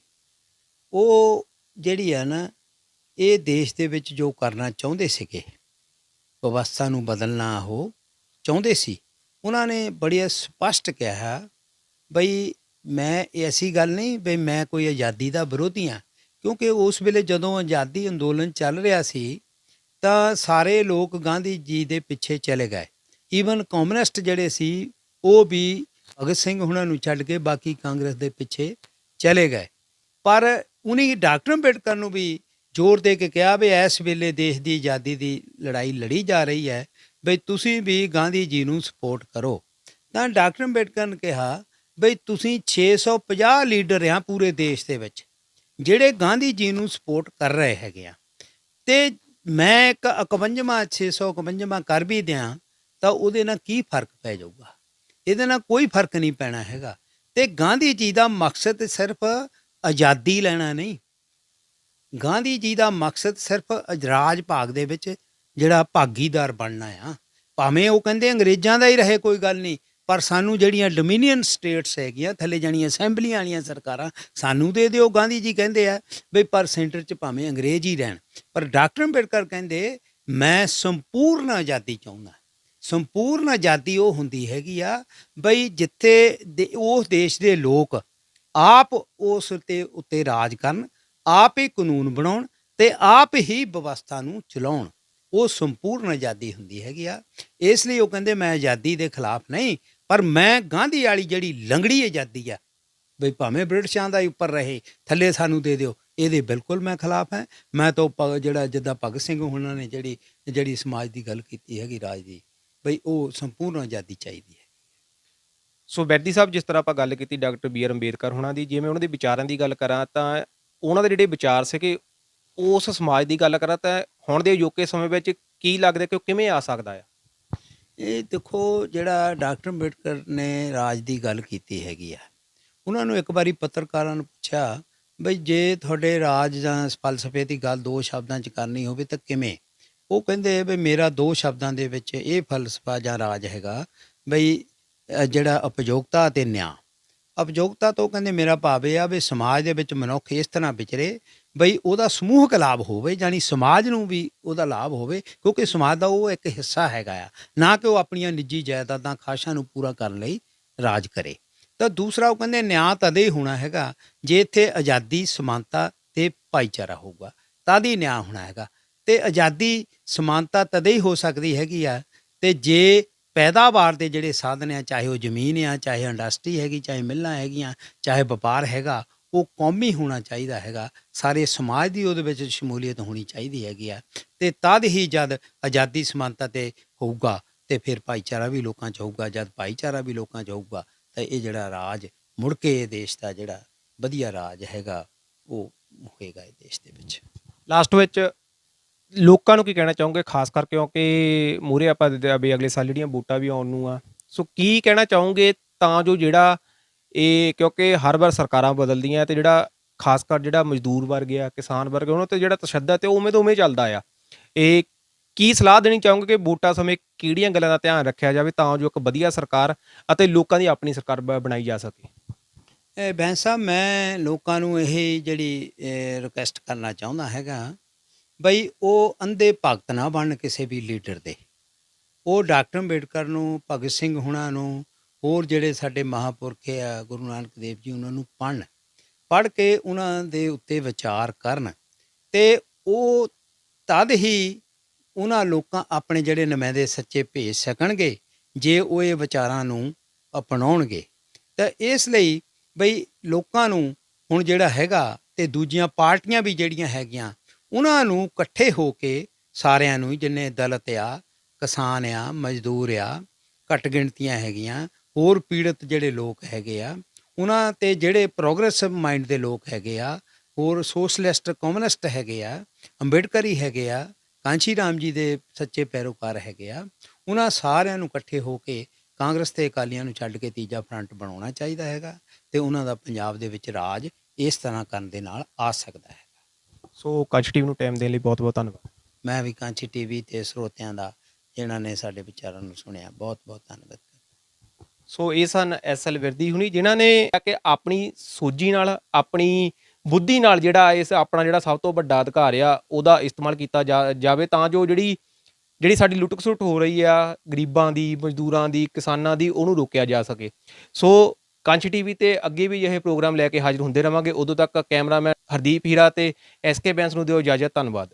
ਉਹ ਜਿਹੜੀ ਆ ਨਾ, ਇਹ ਦੇਸ਼ ਦੇ ਵਿੱਚ ਜੋ ਕਰਨਾ ਚਾਹੁੰਦੇ ਸੀਗੇ, ਵਿਵਸਥਾ ਨੂੰ ਬਦਲਣਾ ਉਹ ਚਾਹੁੰਦੇ ਸੀ। ਉਹਨਾਂ ਨੇ ਬੜੀ ਸਪਸ਼ਟ ਕਿਹਾ ਬਈ ਮੈਂ ਐਸੀ ਗੱਲ ਨਹੀਂ ਬਈ ਮੈਂ ਕੋਈ ਆਜ਼ਾਦੀ ਦਾ ਵਿਰੋਧੀ ਹਾਂ, ਕਿਉਂਕਿ ਉਸ ਵੇਲੇ ਜਦੋਂ ਆਜ਼ਾਦੀ ਅੰਦੋਲਨ ਚੱਲ ਰਿਹਾ ਸੀ ਤਾਂ ਸਾਰੇ ਲੋਕ ਗਾਂਧੀ ਜੀ ਦੇ ਪਿੱਛੇ ਚਲੇ ਗਏ। ਈਵਨ ਕਮਿਊਨਿਸਟ ਜਿਹੜੇ ਸੀ ਉਹ ਵੀ ਭਗਤ ਸਿੰਘ ਹੁਣਾਂ ਨੂੰ ਛੱਡ ਕੇ ਬਾਕੀ ਕਾਂਗਰਸ ਦੇ ਪਿੱਛੇ ਚਲੇ ਗਏ। ਪਰ ਉਹਨੇ ਡਾਕਟਰ ਅੰਬੇਡਕਰ ਨੂੰ ਵੀ ਜ਼ੋਰ ਦੇ ਕੇ ਕਿਹਾ ਵੀ ਇਸ ਵੇਲੇ ਦੇਸ਼ ਦੀ ਆਜ਼ਾਦੀ ਦੀ ਲੜਾਈ ਲੜੀ ਜਾ ਰਹੀ ਹੈ, ਬਈ ਤੁਸੀਂ ਵੀ ਗਾਂਧੀ ਜੀ ਨੂੰ ਸਪੋਰਟ ਕਰੋ। ਤਾਂ ਡਾਕਟਰ ਅੰਬੇਡਕਰ ਨੇ ਕਿਹਾ ਬਈ ਤੁਸੀਂ 650 ਲੀਡਰ ਆ ਪੂਰੇ ਦੇਸ਼ ਦੇ ਵਿੱਚ ਜਿਹੜੇ ਗਾਂਧੀ ਜੀ ਨੂੰ ਸਪੋਰਟ ਕਰ ਰਹੇ ਹੈਗੇ ਆ, ਤੇ ਮੈਂ ਇੱਕ 51ਵਾਂ 651ਵਾਂ ਕਰ ਵੀ ਦਿਆਂ ਤਾਂ ਉਹਦੇ ਨਾਲ ਕੀ ਫਰਕ ਪੈ ਜਾਊਗਾ? ਇਹਦੇ ਨਾਲ ਕੋਈ ਫਰਕ ਨਹੀਂ ਪੈਣਾ ਹੈਗਾ। ਤੇ ਗਾਂਧੀ ਜੀ ਦਾ ਮਕਸਦ ਸਿਰਫ ਆਜ਼ਾਦੀ ਲੈਣਾ ਨਹੀਂ, ਗਾਂਧੀ ਜੀ ਦਾ ਮਕਸਦ ਸਿਰਫ ਰਾਜ ਭਾਗ ਦੇ ਵਿੱਚ ਜਿਹੜਾ ਭਾਗੀਦਾਰ ਬਣਨਾ ਆ। ਭਾਵੇਂ ਉਹ ਕਹਿੰਦੇ ਅੰਗਰੇਜ਼ਾਂ ਦਾ ਹੀ ਰਹੇ ਕੋਈ ਗੱਲ ਨਹੀਂ, ਪਰ ਸਾਨੂੰ ਜਿਹੜੀਆਂ ਡੋਮੀਨੀਅਨ ਸਟੇਟਸ ਹੈਗੀਆਂ ਥੱਲੇ ਜਾਣੀਆਂ ਅਸੈਂਬਲੀਆਂ ਵਾਲੀਆਂ ਸਰਕਾਰਾਂ ਸਾਨੂੰ ਦੇ ਦਿਓ। ਗਾਂਧੀ ਜੀ ਕਹਿੰਦੇ ਆ ਬਈ ਪਰ ਸੈਂਟਰ 'ਚ ਭਾਵੇਂ ਅੰਗਰੇਜ਼ ਹੀ ਰਹਿਣ। ਪਰ ਡਾਕਟਰ ਅੰਬੇਡਕਰ ਕਹਿੰਦੇ ਮੈਂ ਸੰਪੂਰਨ ਆਜ਼ਾਦੀ ਚਾਹੁੰਦਾ। ਸੰਪੂਰਨ ਆਜ਼ਾਦੀ ਉਹ ਹੁੰਦੀ ਹੈਗੀ ਆ ਬਈ ਜਿੱਥੇ ਉਸ ਦੇਸ਼ ਦੇ ਲੋਕ ਆਪ ਉਸ ਉੱਤੇ ਰਾਜ ਕਰਨ, ਆਪ ਹੀ ਕਾਨੂੰਨ ਬਣਾਉਣ ਤੇ ਆਪ ਹੀ ਵਿਵਸਥਾ ਨੂੰ ਚਲਾਉਣ। ਉਹ ਸੰਪੂਰਨ ਆਜ਼ਾਦੀ ਹੁੰਦੀ ਹੈਗੀ ਆ। ਇਸ ਲਈ ਉਹ ਕਹਿੰਦੇ ਮੈਂ ਆਜ਼ਾਦੀ ਦੇ ਖਿਲਾਫ ਨਹੀਂ, ਪਰ ਮੈਂ ਗਾਂਧੀ ਵਾਲੀ ਜਿਹੜੀ ਲੰਗੜੀ ਆਜ਼ਾਦੀ ਆ ਬਈ ਭਾਵੇਂ ਬ੍ਰਿਟਿਸ਼ਾਂ ਦਾ ਹੀ ਉੱਪਰ ਰਹੇ ਥੱਲੇ ਸਾਨੂੰ ਦੇ ਦਿਓ, ਇਹਦੇ ਬਿਲਕੁਲ ਮੈਂ ਖਿਲਾਫ ਹੈ। ਮੈਂ ਤਾਂ ਜਿਹੜਾ ਜਿੱਦਾਂ ਭਗਤ ਸਿੰਘ ਹੁਣਾਂ ਨੇ ਜਿਹੜੀ ਸਮਾਜ ਦੀ ਗੱਲ ਕੀਤੀ ਹੈਗੀ ਰਾਜ ਦੀ, ਬਈ ਉਹ ਸੰਪੂਰਨ ਆਜ਼ਾਦੀ ਚਾਹੀਦੀ ਹੈ। ਸੋ ਬੈਦੀ ਸਾਹਿਬ, ਜਿਸ ਤਰ੍ਹਾਂ ਆਪਾਂ ਗੱਲ ਕੀਤੀ ਡਾਕਟਰ ਬੀ ਆਰ ਅੰਬੇਦਕਰ ਹੋਣਾ ਦੀ, ਜਿਵੇਂ ਉਹਨਾਂ ਦੇ ਵਿਚਾਰਾਂ ਦੀ ਗੱਲ ਕਰਾਂ ਤਾਂ ਉਹਨਾਂ ਦੇ ਜਿਹੜੇ ਵਿਚਾਰ ਸੀਗੇ ਉਸ ਸਮਾਜ ਦੀ ਗੱਲ ਕਰਾਂ ਤਾਂ ਹੁਣ ਦੇ ਅਜੋਕੇ ਸਮੇਂ ਵਿੱਚ ਕੀ ਲੱਗਦਾ ਕਿ ਉਹ ਕਿਵੇਂ ਆ ਸਕਦਾ ਆ? ਇਹ ਦੇਖੋ, ਜਿਹੜਾ ਡਾਕਟਰ ਅੰਬੇਡਕਰ ਨੇ ਰਾਜ ਦੀ ਗੱਲ ਕੀਤੀ ਹੈਗੀ ਆ, ਉਹਨਾਂ ਨੂੰ ਇੱਕ ਵਾਰੀ ਪੱਤਰਕਾਰਾਂ ਨੂੰ ਪੁੱਛਿਆ ਬਈ ਜੇ ਤੁਹਾਡੇ ਰਾਜ ਜਾਂ ਫਲਸਫੇ ਦੀ ਗੱਲ ਦੋ ਸ਼ਬਦਾਂ 'ਚ ਕਰਨੀ ਹੋਵੇ ਤਾਂ ਕਿਵੇਂ? ਉਹ ਕਹਿੰਦੇ ਵੀ ਮੇਰਾ ਦੋ ਸ਼ਬਦਾਂ ਦੇ ਵਿੱਚ ਇਹ ਫਲਸਫਾ ਜਾਂ ਰਾਜ ਹੈਗਾ ਬਈ ਜਿਹੜਾ ਉਪਯੋਗਤਾ ਅਤੇ ਨਿਆਂ। ਉਪਯੋਗਤਾ ਤੋਂ ਕਹਿੰਦੇ ਮੇਰਾ ਭਾਵ ਇਹ ਆ ਵੀ ਸਮਾਜ ਦੇ ਵਿੱਚ ਮਨੁੱਖ ਇਸ ਤਰ੍ਹਾਂ ਵਿਚਰੇ ਬਈ ਉਹਦਾ ਸਮੂਹਕ ਲਾਭ ਹੋਵੇ, ਜਾਣੀ ਸਮਾਜ ਨੂੰ ਵੀ ਉਹਦਾ ਲਾਭ ਹੋਵੇ, ਕਿਉਂਕਿ ਸਮਾਜ ਦਾ ਉਹ ਇੱਕ ਹਿੱਸਾ ਹੈਗਾ ਆ, ਨਾ ਕਿ ਉਹ ਆਪਣੀਆਂ ਨਿੱਜੀ ਜਾਇਦਾਦਾਂ ਖਾਸ਼ਾਂ ਨੂੰ ਪੂਰਾ ਕਰਨ ਲਈ ਰਾਜ ਕਰੇ। ਤਾਂ ਦੂਸਰਾ ਉਹ ਕਹਿੰਦੇ ਨਿਆਂ ਤਦੇ ਹੀ ਹੋਣਾ ਹੈਗਾ ਜੇ ਇੱਥੇ ਆਜ਼ਾਦੀ, ਸਮਾਨਤਾ ਤੇ ਭਾਈਚਾਰਾ ਹੋਊਗਾ, ਤਦ ਹੀ ਨਿਆਂ ਹੋਣਾ ਹੈਗਾ। ਤੇ ਆਜ਼ਾਦੀ, ਸਮਾਨਤਾ ਤਦੇ ਹੀ ਹੋ ਸਕਦੀ ਹੈਗੀ ਆ ਤੇ ਜੇ ਪੈਦਾਵਾਰ ਦੇ ਜਿਹੜੇ ਸਾਧਨ ਆ, ਚਾਹੇ ਉਹ ਜ਼ਮੀਨ ਆ, ਚਾਹੇ ਇੰਡਸਟਰੀ ਹੈਗੀ, ਚਾਹੇ ਮਿੱਲਾਂ ਹੈਗੀਆਂ, ਚਾਹੇ ਵਪਾਰ ਹੈਗਾ, ਉਹ ਕੌਮੀ ਹੋਣਾ ਚਾਹੀਦਾ ਹੈਗਾ। ਸਾਰੇ ਸਮਾਜ ਦੀ ਉਹਦੇ ਵਿੱਚ ਸ਼ਮੂਲੀਅਤ ਹੋਣੀ ਚਾਹੀਦੀ ਹੈਗੀ ਆ। ਤੇ ਤਦ ਹੀ ਜਦ ਆਜ਼ਾਦੀ, ਸਮਾਨਤਾ ਤੇ ਹੋਊਗਾ ਤੇ ਫਿਰ ਭਾਈਚਾਰਾ ਵੀ ਲੋਕਾਂ 'ਚ ਹੋਊਗਾ। ਜਦ ਭਾਈਚਾਰਾ ਵੀ ਲੋਕਾਂ 'ਚ ਹੋਊਗਾ ਤਾਂ ਇਹ ਜਿਹੜਾ ਰਾਜ ਮੁੜ ਕੇ ਇਹ ਦੇਸ਼ ਦਾ ਜਿਹੜਾ ਵਧੀਆ ਰਾਜ ਹੈਗਾ ਉਹ ਹੋਏਗਾ ਇਹ ਦੇਸ਼ ਦੇ ਵਿੱਚ। ਲਾਸਟ ਵਿੱਚ ਲੋਕਾਂ ਨੂੰ ਕੀ ਕਹਿਣਾ ਚਾਹੋਗੇ, ਖਾਸ ਕਰਕੇ ਕਿਉਂਕਿ ਮੂਹਰੇ ਆਪਾਂ ਵੀ ਅਗਲੇ ਸਾਲ ਜਿਹੜੀਆਂ ਵੋਟਾਂ ਵੀ ਆਉਣ ਨੂੰ ਆ, ਸੋ ਕੀ ਕਹਿਣਾ ਚਾਹੋਗੇ ਤਾਂ ਜੋ ਜਿਹੜਾ ਇਹ, ਕਿਉਂਕਿ ਹਰ ਵਾਰ ਸਰਕਾਰਾਂ ਬਦਲਦੀਆਂ ਤੇ ਜਿਹੜਾ ਖਾਸ ਕਰ ਜਿਹੜਾ ਮਜ਼ਦੂਰ ਵਰਗ ਆ, ਕਿਸਾਨ ਵਰਗ, ਉਹਨਾਂ ਤੇ ਜਿਹੜਾ ਤਸ਼ੱਦਦ ਤੇ ਉਵੇਂ ਤੋਂ ਉਵੇਂ ਚੱਲਦਾ ਆ, ਇਹ ਕੀ ਸਲਾਹ ਦੇਣੀ ਚਾਹੋਗੇ ਕਿ ਵੋਟਾਂ ਸਮੇਂ ਕਿਹੜੀਆਂ ਗੱਲਾਂ ਦਾ ਧਿਆਨ ਰੱਖਿਆ ਜਾਵੇ ਤਾਂ ਜੋ ਇੱਕ ਵਧੀਆ ਸਰਕਾਰ ਅਤੇ ਲੋਕਾਂ ਦੀ ਆਪਣੀ ਸਰਕਾਰ ਬਣਾਈ ਜਾ ਸਕੇ? ਬੈਂਸ ਸਾਹਿਬ, ਮੈਂ ਲੋਕਾਂ ਨੂੰ ਇਹ ਜਿਹੜੀ ਰਿਕੁਐਸਟ ਕਰਨਾ ਚਾਹੁੰਦਾ ਹੈਗਾ ਬਈ ਉਹ ਅੰਧੇ ਭਗਤ ਨਾ ਬਣਨ ਕਿਸੇ ਵੀ ਲੀਡਰ ਦੇ। ਉਹ ਡਾਕਟਰ ਅੰਬੇਡਕਰ ਨੂੰ, ਭਗਤ ਸਿੰਘ ਹੁਣਾਂ ਨੂੰ, ਹੋਰ ਜਿਹੜੇ ਸਾਡੇ ਮਹਾਂਪੁਰਖ ਆ ਗੁਰੂ ਨਾਨਕ ਦੇਵ ਜੀ, ਉਹਨਾਂ ਨੂੰ ਪੜ੍ਹ ਕੇ ਉਹਨਾਂ ਦੇ ਉੱਤੇ ਵਿਚਾਰ ਕਰਨ ਤੇ ਉਹ ਤਦ ਹੀ ਉਹਨਾਂ ਲੋਕਾਂ ਆਪਣੇ ਜਿਹੜੇ ਨੁਮਾਇੰਦੇ ਸੱਚੇ ਭੇਜ ਸਕਣਗੇ ਜੇ ਉਹ ਇਹ ਵਿਚਾਰਾਂ ਨੂੰ ਅਪਣਾਉਣਗੇ। ਤਾਂ ਇਸ ਲਈ ਬਈ ਲੋਕਾਂ ਨੂੰ ਹੁਣ ਜਿਹੜਾ ਹੈਗਾ ਤੇ ਦੂਜੀਆਂ ਪਾਰਟੀਆਂ ਵੀ ਜਿਹੜੀਆਂ ਹੈਗੀਆਂ ਉਹਨਾਂ ਨੂੰ ਇਕੱਠੇ ਹੋ ਕੇ ਸਾਰਿਆਂ ਨੂੰ, ਜਿੰਨੇ ਦਲਿਤ ਆ, ਕਿਸਾਨ ਆ, ਮਜ਼ਦੂਰ ਆ, ਘੱਟ ਗਿਣਤੀਆਂ ਹੈਗੀਆਂ, ਹੋਰ ਪੀੜਤ ਜਿਹੜੇ ਲੋਕ ਹੈਗੇ ਆ, ਉਹਨਾਂ ਤੇ ਜਿਹੜੇ ਪ੍ਰੋਗਰੈਸਿਵ ਮਾਈਂਡ ਦੇ ਲੋਕ ਹੈਗੇ ਆ, ਹੋਰ ਸੋਸ਼ਲਿਸਟ, ਕਮਿਊਨਿਸਟ ਹੈਗੇ ਆ, ਅੰਬੇਡਕਰੀ ਹੈਗੇ ਆ, ਕਾਂਸ਼ੀ ਰਾਮ ਜੀ ਦੇ ਸੱਚੇ ਪੈਰੋਕਾਰ ਹੈਗੇ ਆ, ਉਹਨਾਂ ਸਾਰਿਆਂ ਨੂੰ ਇਕੱਠੇ ਹੋ ਕੇ ਕਾਂਗਰਸ ਤੇ ਅਕਾਲੀਆਂ ਨੂੰ ਛੱਡ ਕੇ ਤੀਜਾ ਫਰੰਟ ਬਣਾਉਣਾ ਚਾਹੀਦਾ ਹੈਗਾ ਤੇ ਉਹਨਾਂ ਦਾ ਪੰਜਾਬ ਦੇ ਵਿੱਚ ਰਾਜ ਇਸ ਤਰ੍ਹਾਂ ਕਰਨ ਦੇ ਨਾਲ ਆ ਸਕਦਾ ਹੈ। ਸੋ ਕਾਂਚੀ ਟੀਵੀ ਨੂੰ ਟਾਈਮ ਦੇਣ ਲਈ ਬਹੁਤ ਬਹੁਤ ਧੰਨਵਾਦ। ਮੈਂ ਵੀ ਕਾਂਚੀ ਟੀਵੀ ਤੇ ਸਰੋਤਿਆਂ ਦਾ, ਜਿਨ੍ਹਾਂ ਨੇ ਸਾਡੇ ਵਿਚਾਰਾਂ ਨੂੰ ਸੁਣਿਆ, ਬਹੁਤ ਬਹੁਤ ਧੰਨਵਾਦ। ਸੋ ਇਹ ਸਨ ਐਸਐਲ ਵਿਰਦੀ ਹੁਣੀ, ਜਿਨ੍ਹਾਂ ਨੇ ਕਿ ਆਪਣੀ ਸੋਝੀ ਨਾਲ, ਆਪਣੀ ਬੁੱਧੀ ਨਾਲ ਜਿਹੜਾ ਇਸ ਆਪਣਾ ਜਿਹੜਾ ਸਭ ਤੋਂ ਵੱਡਾ ਅਧਿਕਾਰ ਆ ਉਹਦਾ ਇਸਤੇਮਾਲ ਕੀਤਾ ਜਾਵੇ, ਤਾਂ ਜੋ ਜਿਹੜੀ ਸਾਡੀ ਲੁੱਟ ਖਸੁੱਟ ਹੋ ਰਹੀ ਆ ਗਰੀਬਾਂ ਦੀ, ਮਜ਼ਦੂਰਾਂ ਦੀ, ਕਿਸਾਨਾਂ ਦੀ, ਉਹਨੂੰ ਰੋਕਿਆ ਜਾ ਸਕੇ। ਸੋ ਕੰਚ ਟੀਵੀ ਤੇ ਅੱਗੇ ਵੀ ਇਹ ਪ੍ਰੋਗਰਾਮ ਲੈ ਕੇ ਹਾਜ਼ਰ ਹੁੰਦੇ ਰਵਾਂਗੇ। ਉਦੋਂ ਤੱਕ ਕੈਮਰਾਮੈਨ ਹਰਦੀਪ ਹੀਰਾ ਤੇ ਐਸਕੇ ਬੈਂਸ ਨੂੰ ਦਿਓ ਇਜਾਜ਼ਤ। ਧੰਨਵਾਦ।